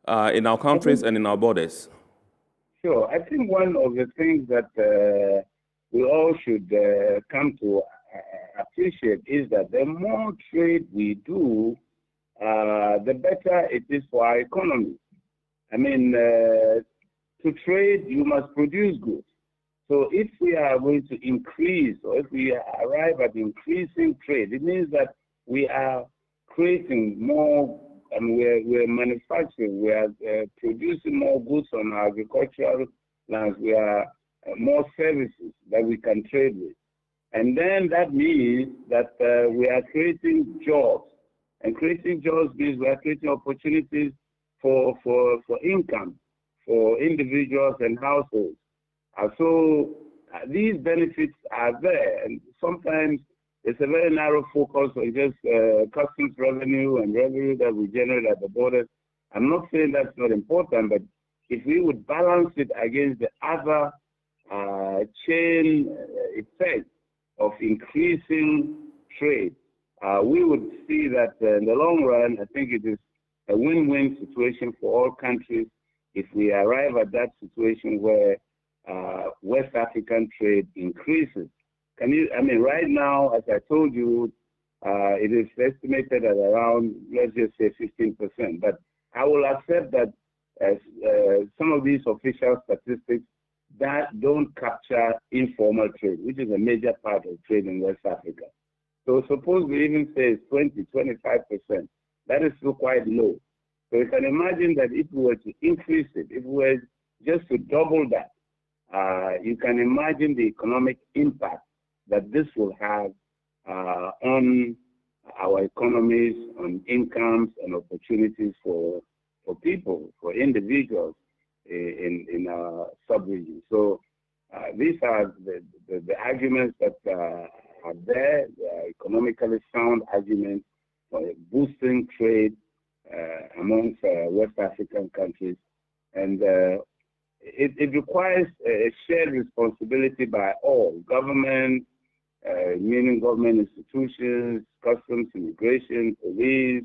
in our countries and in our borders? Sure. I think one of the things that we all should come to appreciate is that the more trade we do, the better it is for our economy. I mean, to trade, you must produce goods. So if we are going to increase, or if we arrive at increasing trade, it means that we are creating more, and we're manufacturing, we are producing more goods on our agricultural lands, we are more services that we can trade with. And then that means that we are creating jobs. And creating jobs means we are creating opportunities for income for individuals and households. So these benefits are there, and sometimes it's a very narrow focus on just customs revenue and revenue that we generate at the borders. I'm not saying that's not important, but if we would balance it against the other chain effect of increasing trade, we would see that in the long run, I think it is a win-win situation for all countries if we arrive at that situation where West African trade increases. I mean, right now, as I told you, it is estimated at around, let's just say 15%. But I will accept that some of these official statistics that don't capture informal trade, which is a major part of trade in West Africa. So suppose we even say it's 20, 25%. That is still quite low. So you can imagine that if we were to increase it, if we were just to double that, you can imagine the economic impact that this will have on our economies, on incomes and opportunities for people, for individuals in our sub-region. So these are the arguments that are there, the economically sound arguments for boosting trade amongst West African countries. And it requires a shared responsibility by all, government, meaning government institutions, customs, immigration, police,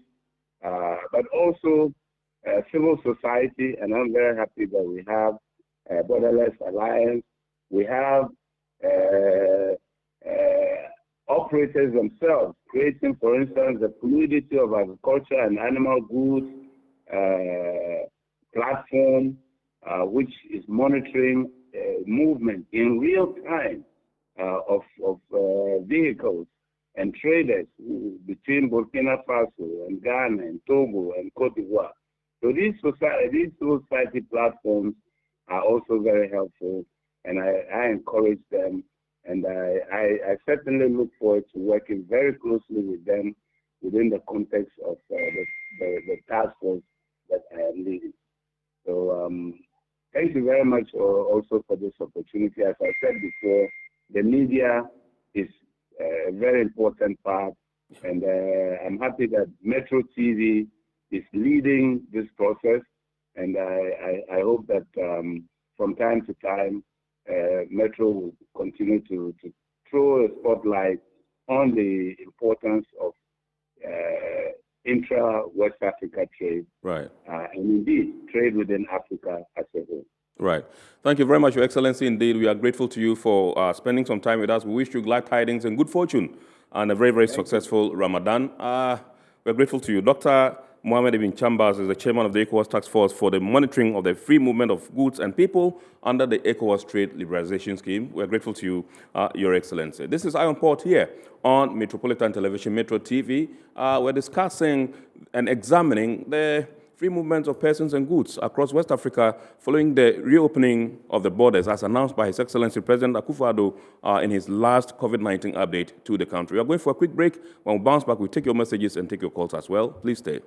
but also civil society. And I'm very happy that we have Borderless Alliance. We have operators themselves creating, for instance, the fluidity of agriculture and animal goods platform, which is monitoring movement in real time of vehicles and traders between Burkina Faso and Ghana and Togo and Cote d'Ivoire. So these society platforms are also very helpful, and I encourage them, and I certainly look forward to working very closely with them within the context of the task force that I am leading. So thank you very much also for this opportunity. As I said before, the media is a very important part, and I'm happy that Metro TV is leading this process, and I hope that from time to time, Metro will continue to throw a spotlight on the importance of intra-West Africa trade, right, and indeed trade within Africa as a whole. Right. Thank you very much, Your Excellency. Indeed, we are grateful to you for spending some time with us. We wish you glad tidings and good fortune and a very, very successful Ramadan. We're grateful to you. Dr. Mohamed Ibn Chambers is the chairman of the Ecowas Task Force for the monitoring of the free movement of goods and people under the Ecowas Trade Liberalization Scheme. We're grateful to you, Your Excellency. This is Eye on Port here on Metropolitan Television, Metro TV. We're discussing and examining the free movement of persons and goods across West Africa following the reopening of the borders as announced by His Excellency President Akufo-Addo in his last COVID-19 update to the country. We are going for a quick break. When we bounce back, we'll take your messages and take your calls as well. Please stay.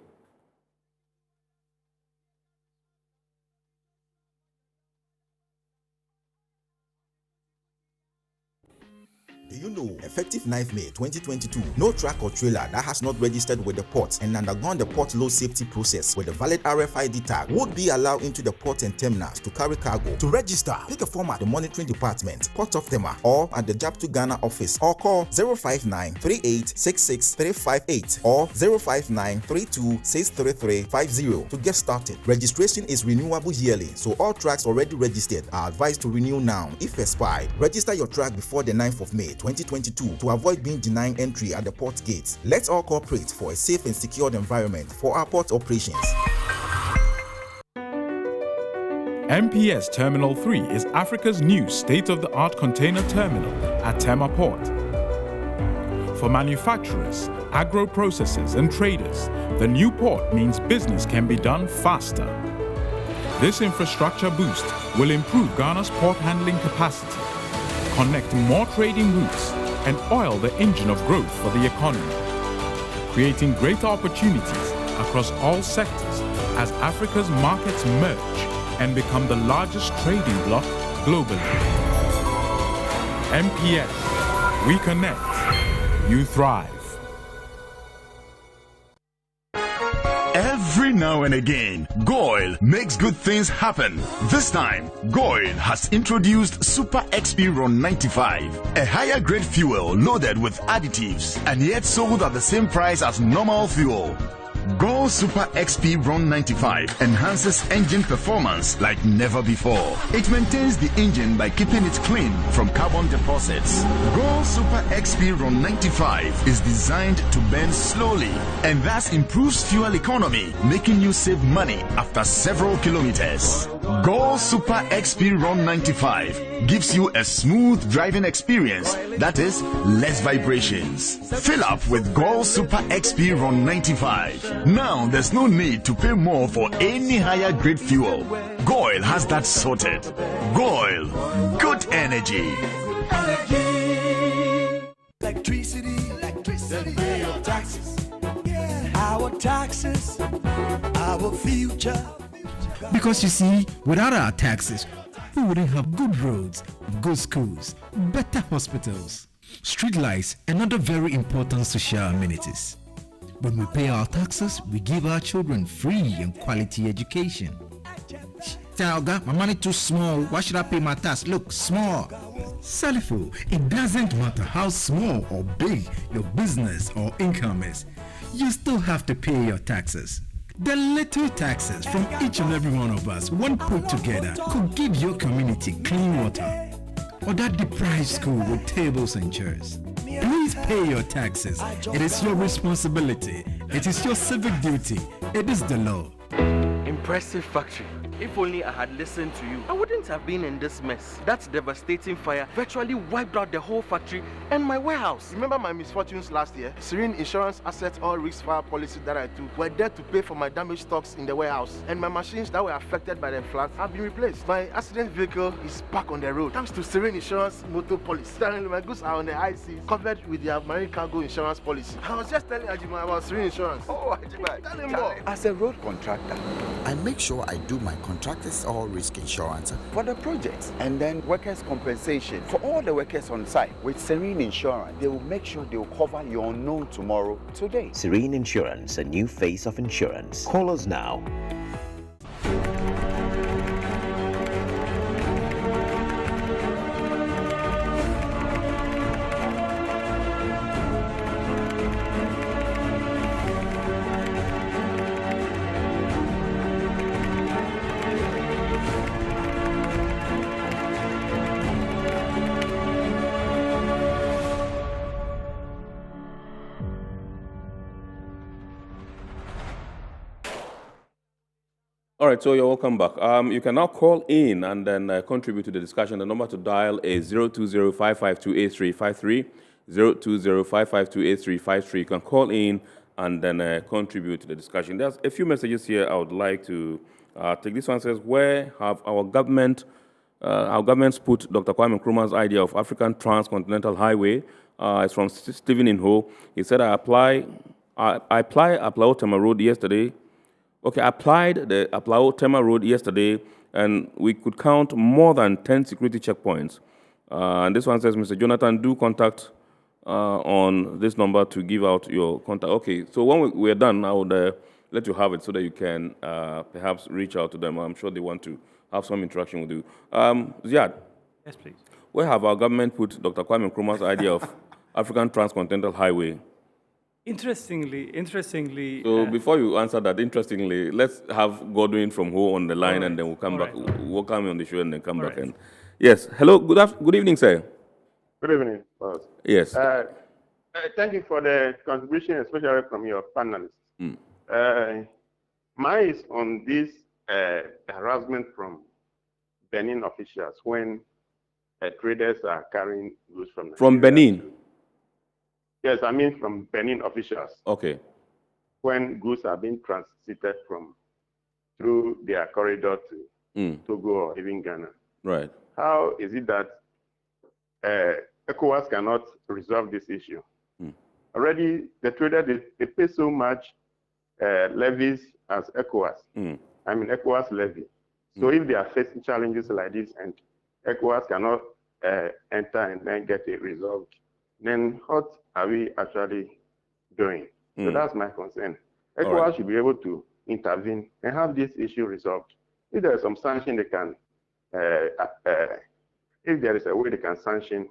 Do you know, effective 9th May 2022, no truck or trailer that has not registered with the port and undergone the port load safety process with a valid RFID tag would be allowed into the port and terminals to carry cargo. To register, pick a form at the monitoring department, Port of Tema, or at the JAP2 Ghana office, or call 059-3866-358 or 059-32-63350 to get started. Registration is renewable yearly, so all trucks already registered are advised to renew now if expired. Register your truck before the 9th of May 2022 to avoid being denied entry at the port gates. Let's all cooperate for a safe and secured environment for our port operations. MPS Terminal 3 is Africa's new state-of-the-art container terminal at Tema Port. For manufacturers, agro-processors and traders, the new port means business can be done faster. This infrastructure boost will improve Ghana's port handling capacity, connect more trading routes, and oil the engine of growth for the economy, creating greater opportunities across all sectors as Africa's markets merge and become the largest trading bloc globally. MPS, we connect, you thrive. Every now and again, Goil makes good things happen. This time, Goil has introduced Super XP Ron 95, a higher grade fuel loaded with additives and yet sold at the same price as normal fuel. Goil Super XP Ron 95 enhances engine performance like never before. It maintains the engine by keeping it clean from carbon deposits. Goil Super XP Ron 95 is designed to burn slowly and thus improves fuel economy, making you save money after several kilometers. Goil Super XP Ron 95 gives you a smooth driving experience, that is, less vibrations. Fill up with Goil Super XP Ron 95. Now there's no need to pay more for any higher grade fuel. Goil has that sorted. Goil, good energy. Electricity, then pay your taxes. Our taxes, our future. Because you see, without our taxes, we wouldn't have good roads, good schools, better hospitals, street lights, and other very important social amenities. When we pay our taxes, we give our children free and quality education. Talga, my money too small. Why should I pay my tax? Look, small. Salifo, it doesn't matter how small or big your business or income is. You still have to pay your taxes. The little taxes from each and every one of us, when put together, could give your community clean water or that deprived school with tables and chairs. Please pay your taxes. It is your responsibility. It is your civic duty. It is the law. Impressive factory. If only I had listened to you, I wouldn't have been in this mess. That devastating fire virtually wiped out the whole factory and my warehouse. Remember my misfortunes last year? Serene Insurance Asset All Risk Fire policy that I took were there to pay for my damaged stocks in the warehouse, and my machines that were affected by the floods have been replaced. My accident vehicle is back on the road thanks to Serene Insurance motor policy. My goods are on the ICUMS covered with their marine cargo insurance policy. I was just telling Ajima about Serene Insurance. Oh, Ajima, tell him more. As a road contractor, I make sure I do my contractors all risk insurance for the projects, and then workers' compensation for all the workers on site. With Serene Insurance, they will make sure they will cover your unknown tomorrow today. Serene Insurance, a new face of insurance. Call us now. All right, so you're welcome back. You can now call in and then contribute to the discussion. The number to dial is 020-552-8353, 020-552-8353. You can call in and then contribute to the discussion. There's a few messages here I would like to take. This one says, where have our governments put Dr. Kwame Nkrumah's idea of African Transcontinental Highway? It's from Stephen Inho. He said, I applied Aplao Tema Road yesterday. Okay, I applied the Aplao Tema Road yesterday, and we could count more than 10 security checkpoints. And this one says, Mr. Jonathan, do contact on this number to give out your contact. Okay, so when we're done, I would let you have it so that you can perhaps reach out to them. I'm sure they want to have some interaction with you. Ziad. Yes, please. Where have our government put Dr. Kwame Nkrumah's idea of African Transcontinental Highway? Interestingly. So before you answer that, interestingly, let's have Godwin from Ho on the line, and then we'll come back. We'll come on the show and then come back. And yes, hello, good evening, sir. Good evening, boss. Yes. Thank you for the contribution, especially from your panelists. Mine is on this harassment from Benin officials when traders are carrying goods from Nigeria. From Benin? Yes, I mean from Benin officials. Okay. When goods are being transited through their corridor to Togo or even Ghana. Right. How is it that Ecowas cannot resolve this issue? Already, the traders, they pay so much levies as Ecowas. I mean, Ecowas levy. So if they are facing challenges like this and Ecowas cannot enter and then get it resolved, then what are we actually doing? So that's my concern. Ecowas should be able to intervene and have this issue resolved. If there is some sanction they can, if there is a way they can sanction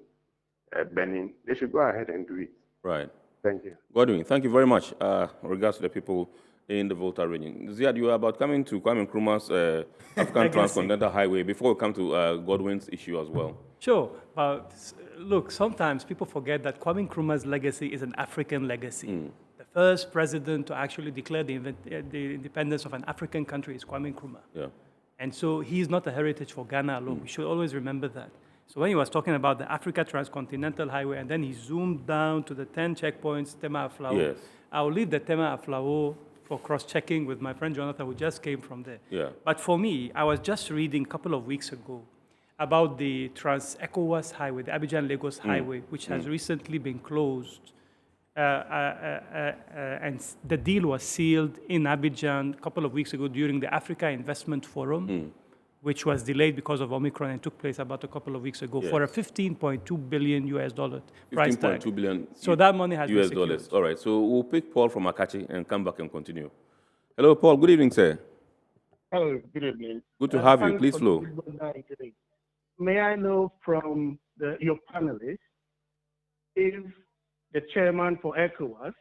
Benin, they should go ahead and do it. Right. Thank you. Godwin, thank you very much. Regards to the people in the Volta region. Ziad, you are about coming to Kwame Nkrumah's African Transcontinental Highway. Before we come to Godwin's issue as well. Sure, but look, sometimes people forget that Kwame Nkrumah's legacy is an African legacy. The first president to actually declare the independence of an African country is Kwame Nkrumah. Yeah. And so he's not a heritage for Ghana alone. We should always remember that. So when he was talking about the Africa Transcontinental Highway, and then he zoomed down to the 10 checkpoints, Tema Aflao. Yes. I'll leave the Tema Aflao for cross-checking with my friend Jonathan, who just came from there. Yeah. But for me, I was just reading a couple of weeks ago about the Ecowas Highway, the Abidjan-Lagos Highway, which has recently been closed. And the deal was sealed in Abidjan a couple of weeks ago during the Africa Investment Forum, which was delayed because of Omicron and took place about a couple of weeks ago for a $15.2 billion US price tag. $15.2 billion. So that money has US been secured. dollars. All right. So we'll pick Paul from Akachi and come back and continue. Hello, Paul. Good evening, sir. Hello. Good evening. Good to have you. Please flow. May I know from your panelists if the chairman for ECOWAS,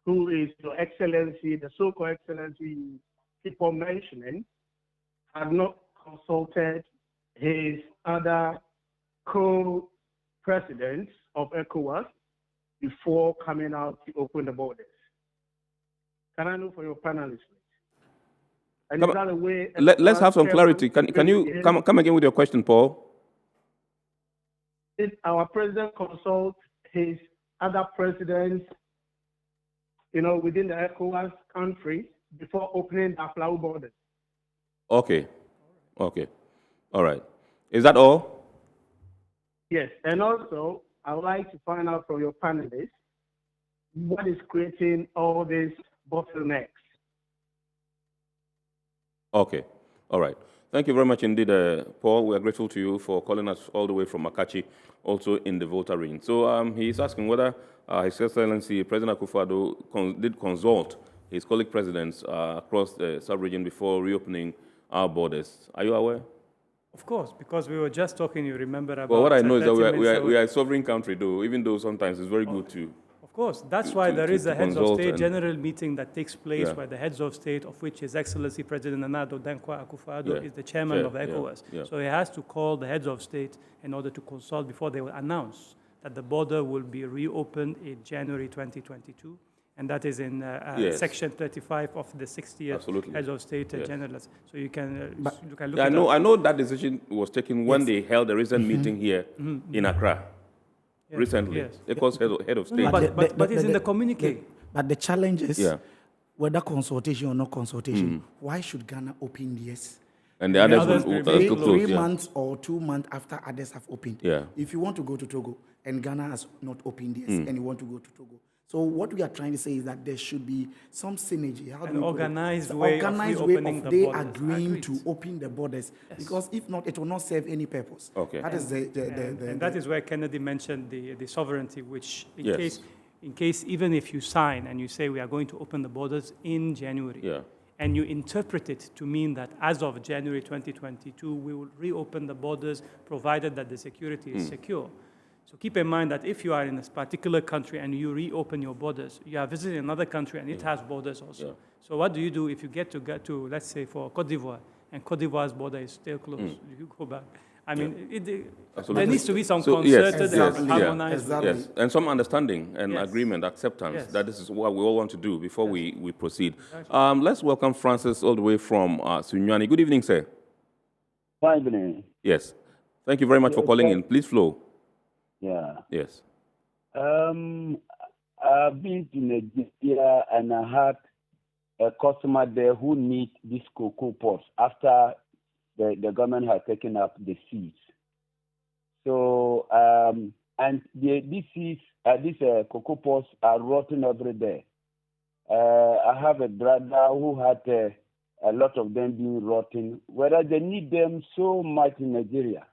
who is Your Excellency, the so-called Excellency you keep on mentioning, had not consulted his other co-presidents of ECOWAS before coming out to open the borders? Can I know for your panelists, please? And is that a way let's have some clarity. Can you come again with your question, Paul? Did our president consult his other presidents, within the ECOWAS countries before opening the Aflao borders? Okay. Okay. All right. Is that all? Yes. And also, I would like to find out from your panelists what is creating all these bottlenecks. Okay. All right. Thank you very much indeed, Paul. We are grateful to you for calling us all the way from Akachi, also in the Volta region. So he is asking whether His Excellency President Akufo-Addo did consult his colleague presidents across the sub-region before reopening our borders. Are you aware? Of course, because we were just talking, you remember, about... Well, what I know is that we are a sovereign country, though, even though sometimes it's very good to... Of course, that's why there is a heads of state general meeting that takes place where the heads of state, of which His Excellency President Nana Addo Dankwa Akufo-Addo is the chairman of ECOWAS. So he has to call the heads of state in order to consult before they will announce that the border will be reopened in January 2022. And that is in Section 35 of the 60th Heads of State General. So you can look at I know that decision was taken when they held a recent meeting here in Accra. Recently. Ecowas head of state. But it's in the communique. But the challenge is whether consultation or not consultation, why should Ghana open theirs? And the others will three months or 2 months after others have opened. Yeah. If you want to go to Togo and Ghana has not opened theirs and you want to go to Togo. So what we are trying to say is that there should be some synergy. An organized way of reopening the they borders. agreeing to open the borders. Yes. Because if not, it will not serve any purpose. Okay. That is and that is where Kennedy mentioned the sovereignty, which in case even if you sign and you say we are going to open the borders in January, and you interpret it to mean that as of January 2022, we will reopen the borders provided that the security is secure. So keep in mind that if you are in a particular country and you reopen your borders, you are visiting another country and it has borders also. So what do you do if you get to, let's say, for Cote d'Ivoire, and Cote d'Ivoire's border is still closed? You go back. I mean, there needs to be some concerted and harmonized. Yes, and some understanding and agreement, acceptance that this is what we all want to do before we proceed. Let's welcome Francis all the way from Sunyani. Good evening, sir. Good evening. Yes. Thank you very much for calling in. Please flow. Yeah. Yes. I've been to Nigeria and I had a customer there who needs these cocoa pots after the government has taken up the seeds. So, and these seeds, these cocoa pots are rotting every day. I have a brother who had a lot of them being rotten, whether they need them so much in Nigeria.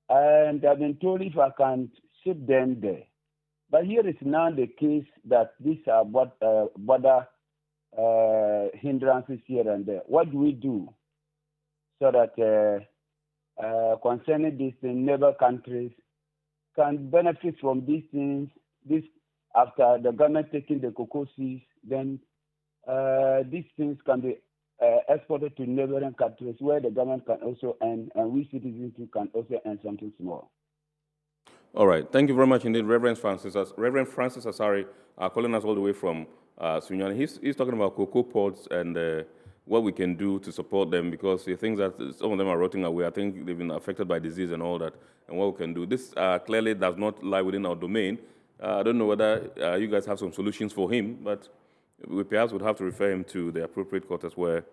And I've been told if I can ship them there. But here is now the case that these are border hindrances here and there. What do we do so that concerning these neighbor countries can benefit from these things? This after the government taking the cocoa seeds, then these things can be exported to neighboring countries where the government can also earn, and we citizens can also earn something small. All right. Thank you very much indeed, Reverend Francis. Reverend Francis Asari calling us all the way from Sunyani. He's talking about cocoa pods and what we can do to support them, because he thinks that some of them are rotting away. I think they've been affected by disease and all that, and what we can do. This clearly does not lie within our domain. I don't know whether you guys have some solutions for him, but we perhaps would have to refer him to the appropriate quarters where...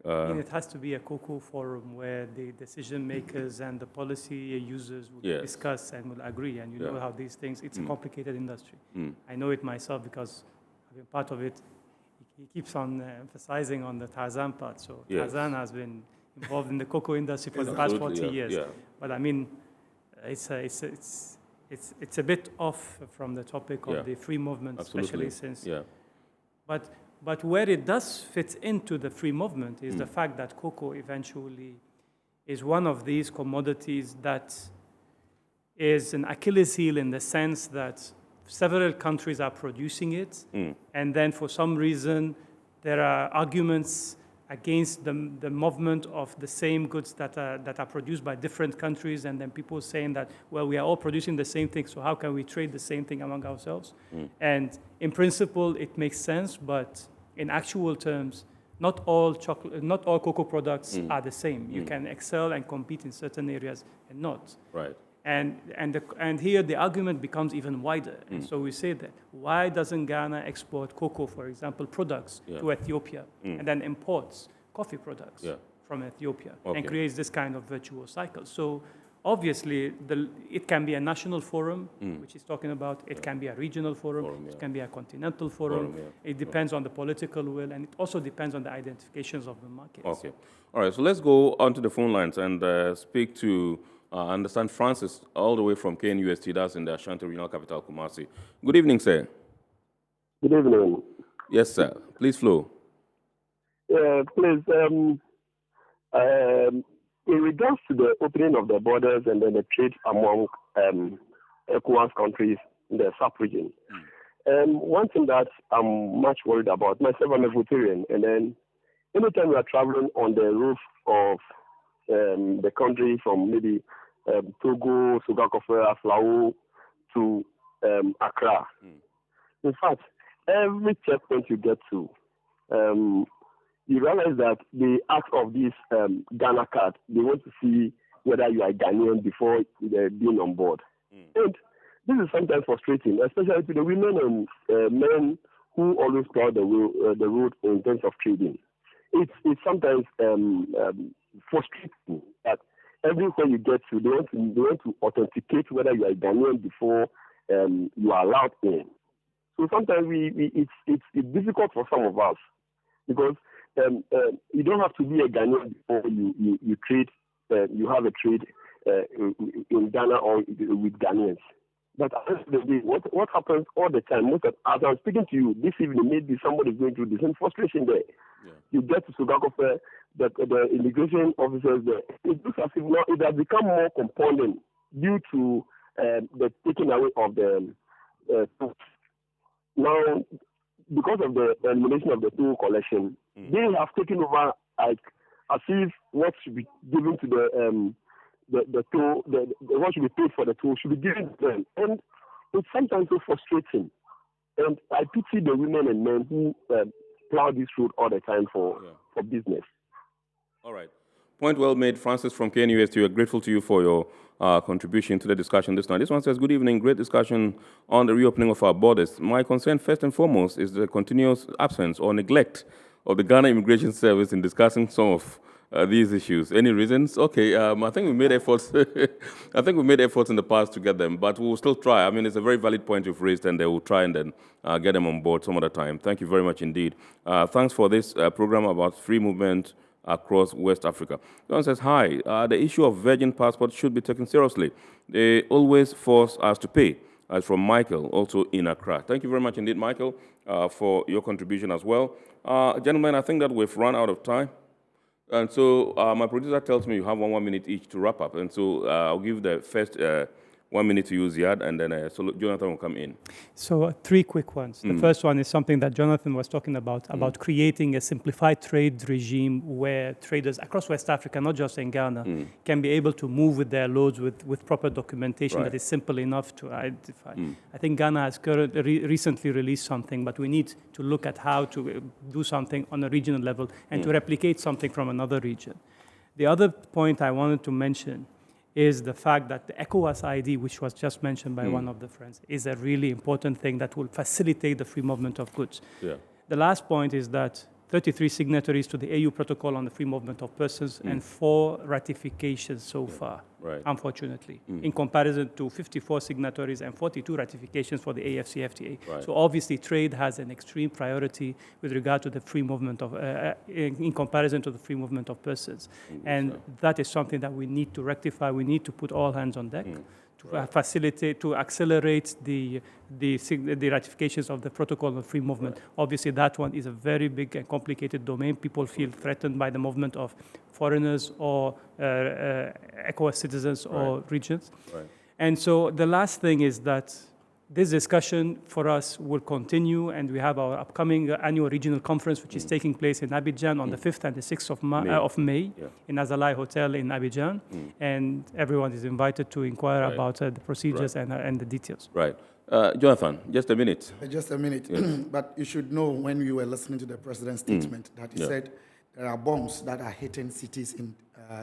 it has to be a cocoa forum where the decision makers and the policy users will discuss and will agree, and you know how these things, it's a complicated industry. I know it myself because I've been part of it. He keeps on emphasizing on the Tarzan part. So Tarzan has been involved in the cocoa industry for the past 40 years. But I mean, it's a bit off from the topic of the free movement, especially since... But where it does fit into the free movement is the fact that cocoa eventually is one of these commodities that is an Achilles heel in the sense that several countries are producing it, and then for some reason there are arguments against the movement of the same goods that are produced by different countries, and then people saying that, well, we are all producing the same thing, so how can we trade the same thing among ourselves? And in principle, it makes sense, but in actual terms, not all cocoa products are the same. You can excel and compete in certain areas and not. Right. And here the argument becomes even wider. And so we say that why doesn't Ghana export cocoa, for example, products to Ethiopia, and then imports coffee products from Ethiopia and creates this kind of virtuous cycle? So obviously, it can be a national forum, which is talking about. It can be a regional forum. It can be a continental forum. It depends on the political will, and it also depends on the identifications of the markets. Okay. All right. So let's go onto the phone lines and speak to, I understand, Francis, all the way from KNUST, that's in the Ashanti Regional Capital, Kumasi. Good evening, sir. Good evening. Yes, sir. Please flow. Please, in regards to the opening of the borders and then the trade among Ecowas countries in the sub-region, one thing that I'm much worried about, myself, I'm a vegetarian, and then anytime we are traveling on the roof of the country from maybe Togo, Sogakofera, Flao to Accra, in fact, every checkpoint you get to, you realize that they ask of this Ghana card. They want to see whether you are Ghanaian before being on board. And this is sometimes frustrating, especially to the women and men who always plow the road in terms of trading. It's sometimes frustrating that everywhere you get to, they want to authenticate whether you are Ghanaian before you are allowed in. So sometimes it's difficult for some of us because you don't have to be a Ghanaian before you trade. You have a trade in Ghana or with Ghanaians. But at the end of the day, what happens all the time, as I'm speaking to you this evening, maybe somebody is going through the same frustration there. Yeah. You get to Sugakofe, the immigration officers there. It looks as if now it has become more compounding due to the taking away of the tools. Now, because of the elimination of the tool collection, they have taken over as if what should be given to the tool, what should be paid for the tool should be given to them. And it's sometimes so frustrating. And I pity the women and men who plow this road all the time for business. All right. Point well made, Francis from KNUST. We are grateful to you for your contribution to the discussion this night. This one says, good evening, great discussion on the reopening of our borders. My concern, first and foremost, is the continuous absence or neglect of the Ghana Immigration Service in discussing some of these issues. Any reasons? Okay, I think we made efforts. I think we made efforts in the past to get them, but we will still try. I mean, it's a very valid point you've raised, and they will try and then get them on board some other time. Thank you very much indeed. Thanks for this program about free movement across West Africa. Someone says, hi, the issue of virgin passports should be taken seriously. They always force us to pay. As from Michael, also in Accra. Thank you very much indeed, Michael, for your contribution as well. Gentlemen, I think that we've run out of time. And so my producer tells me you have 1 minute each to wrap up. And so I'll give the first 1 minute to you, Ziad, and then so Jonathan will come in. So 3 quick ones. The first one is something that Jonathan was talking about creating a simplified trade regime where traders across West Africa, not just in Ghana, can be able to move with their loads with proper documentation that is simple enough to identify. I think Ghana has recently released something, but we need to look at how to do something on a regional level and to replicate something from another region. The other point I wanted to mention is the fact that the Ecowas ID, which was just mentioned by one of the friends, is a really important thing that will facilitate the free movement of goods. Yeah. The last point is that 33 signatories to the AU Protocol on the Free Movement of Persons and 4 ratifications so far, unfortunately, in comparison to 54 signatories and 42 ratifications for the AFCFTA. Right. So obviously trade has an extreme priority with regard to the free movement of, in comparison to the free movement of persons. And that is something that we need to rectify. We need to put all hands on deck to facilitate, to accelerate the ratifications of the Protocol on Free Movement. Obviously, that one is a very big and complicated domain. People feel threatened by the movement of foreigners or Ecowas citizens or regions. And so the last thing is that this discussion for us will continue, and we have our upcoming annual regional conference, which is taking place in Abidjan on the 5th and the 6th of May in Azalai Hotel in Abidjan. And everyone is invited to inquire about the procedures and the details. Right. Jonathan, just a minute. Just a minute. Yes. But you should know, when you were listening to the president's statement, that he said there are bombs that are hitting cities in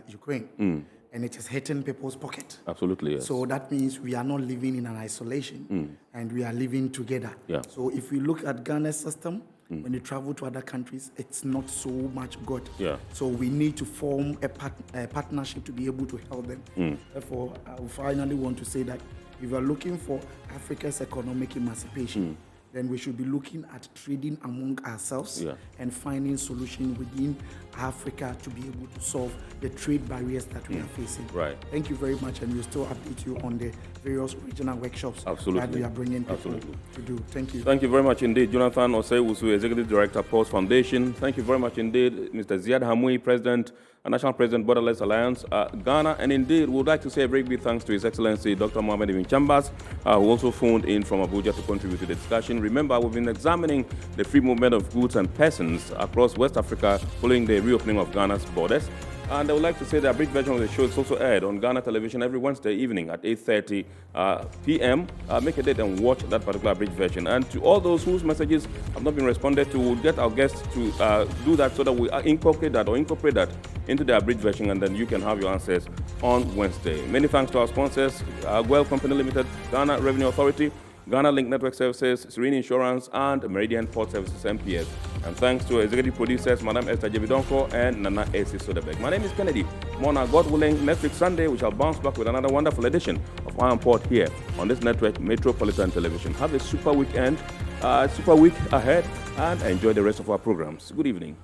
Ukraine. And it is hitting people's pocket. Absolutely, yes. So that means we are not living in an isolation, and we are living together. Yeah. So if we look at Ghana's system, when you travel to other countries, it's not so much good. Yeah. So we need to form a partnership to be able to help them. Therefore, I finally want to say that if you are looking for Africa's economic emancipation, then we should be looking at trading among ourselves and finding solutions within Africa to be able to solve the trade barriers that we are facing. Right. Thank you very much, and we'll still update you on the various regional workshops that we are bringing people to do. Thank you. Thank you very much indeed, Jonathan Osei-Wusu, Executive Director, PREZ Foundation. Thank you very much indeed, Mr. Ziad Hamui, President, National President, Borderless Alliance, Ghana. And indeed, we would like to say a very big thanks to His Excellency Dr. Mohamed Ibn Chambers, who also phoned in from Abuja to contribute to the discussion. Remember, we've been examining the free movement of goods and persons across West Africa following the reopening of Ghana's borders. And I would like to say that a brief version of the show is also aired on Ghana television every Wednesday evening at 8:30 p.m. Make a date and watch that particular brief version. And to all those whose messages have not been responded to, we'll get our guests to do that so that we incorporate that into their brief version, and then you can have your answers on Wednesday. Many thanks to our sponsors, Well Company Limited, Ghana Revenue Authority, Ghana Link Network Services, Serene Insurance, and Meridian Port Services, MPS. And thanks to executive producers, Madam Esther Jebidonko and Nana A.C. Soderberg. My name is Kennedy Mona. God willing, next week Sunday, we shall bounce back with another wonderful edition of Iron Port here on this network, Metropolitan Television. Have a super weekend, super week ahead, and enjoy the rest of our programs. Good evening.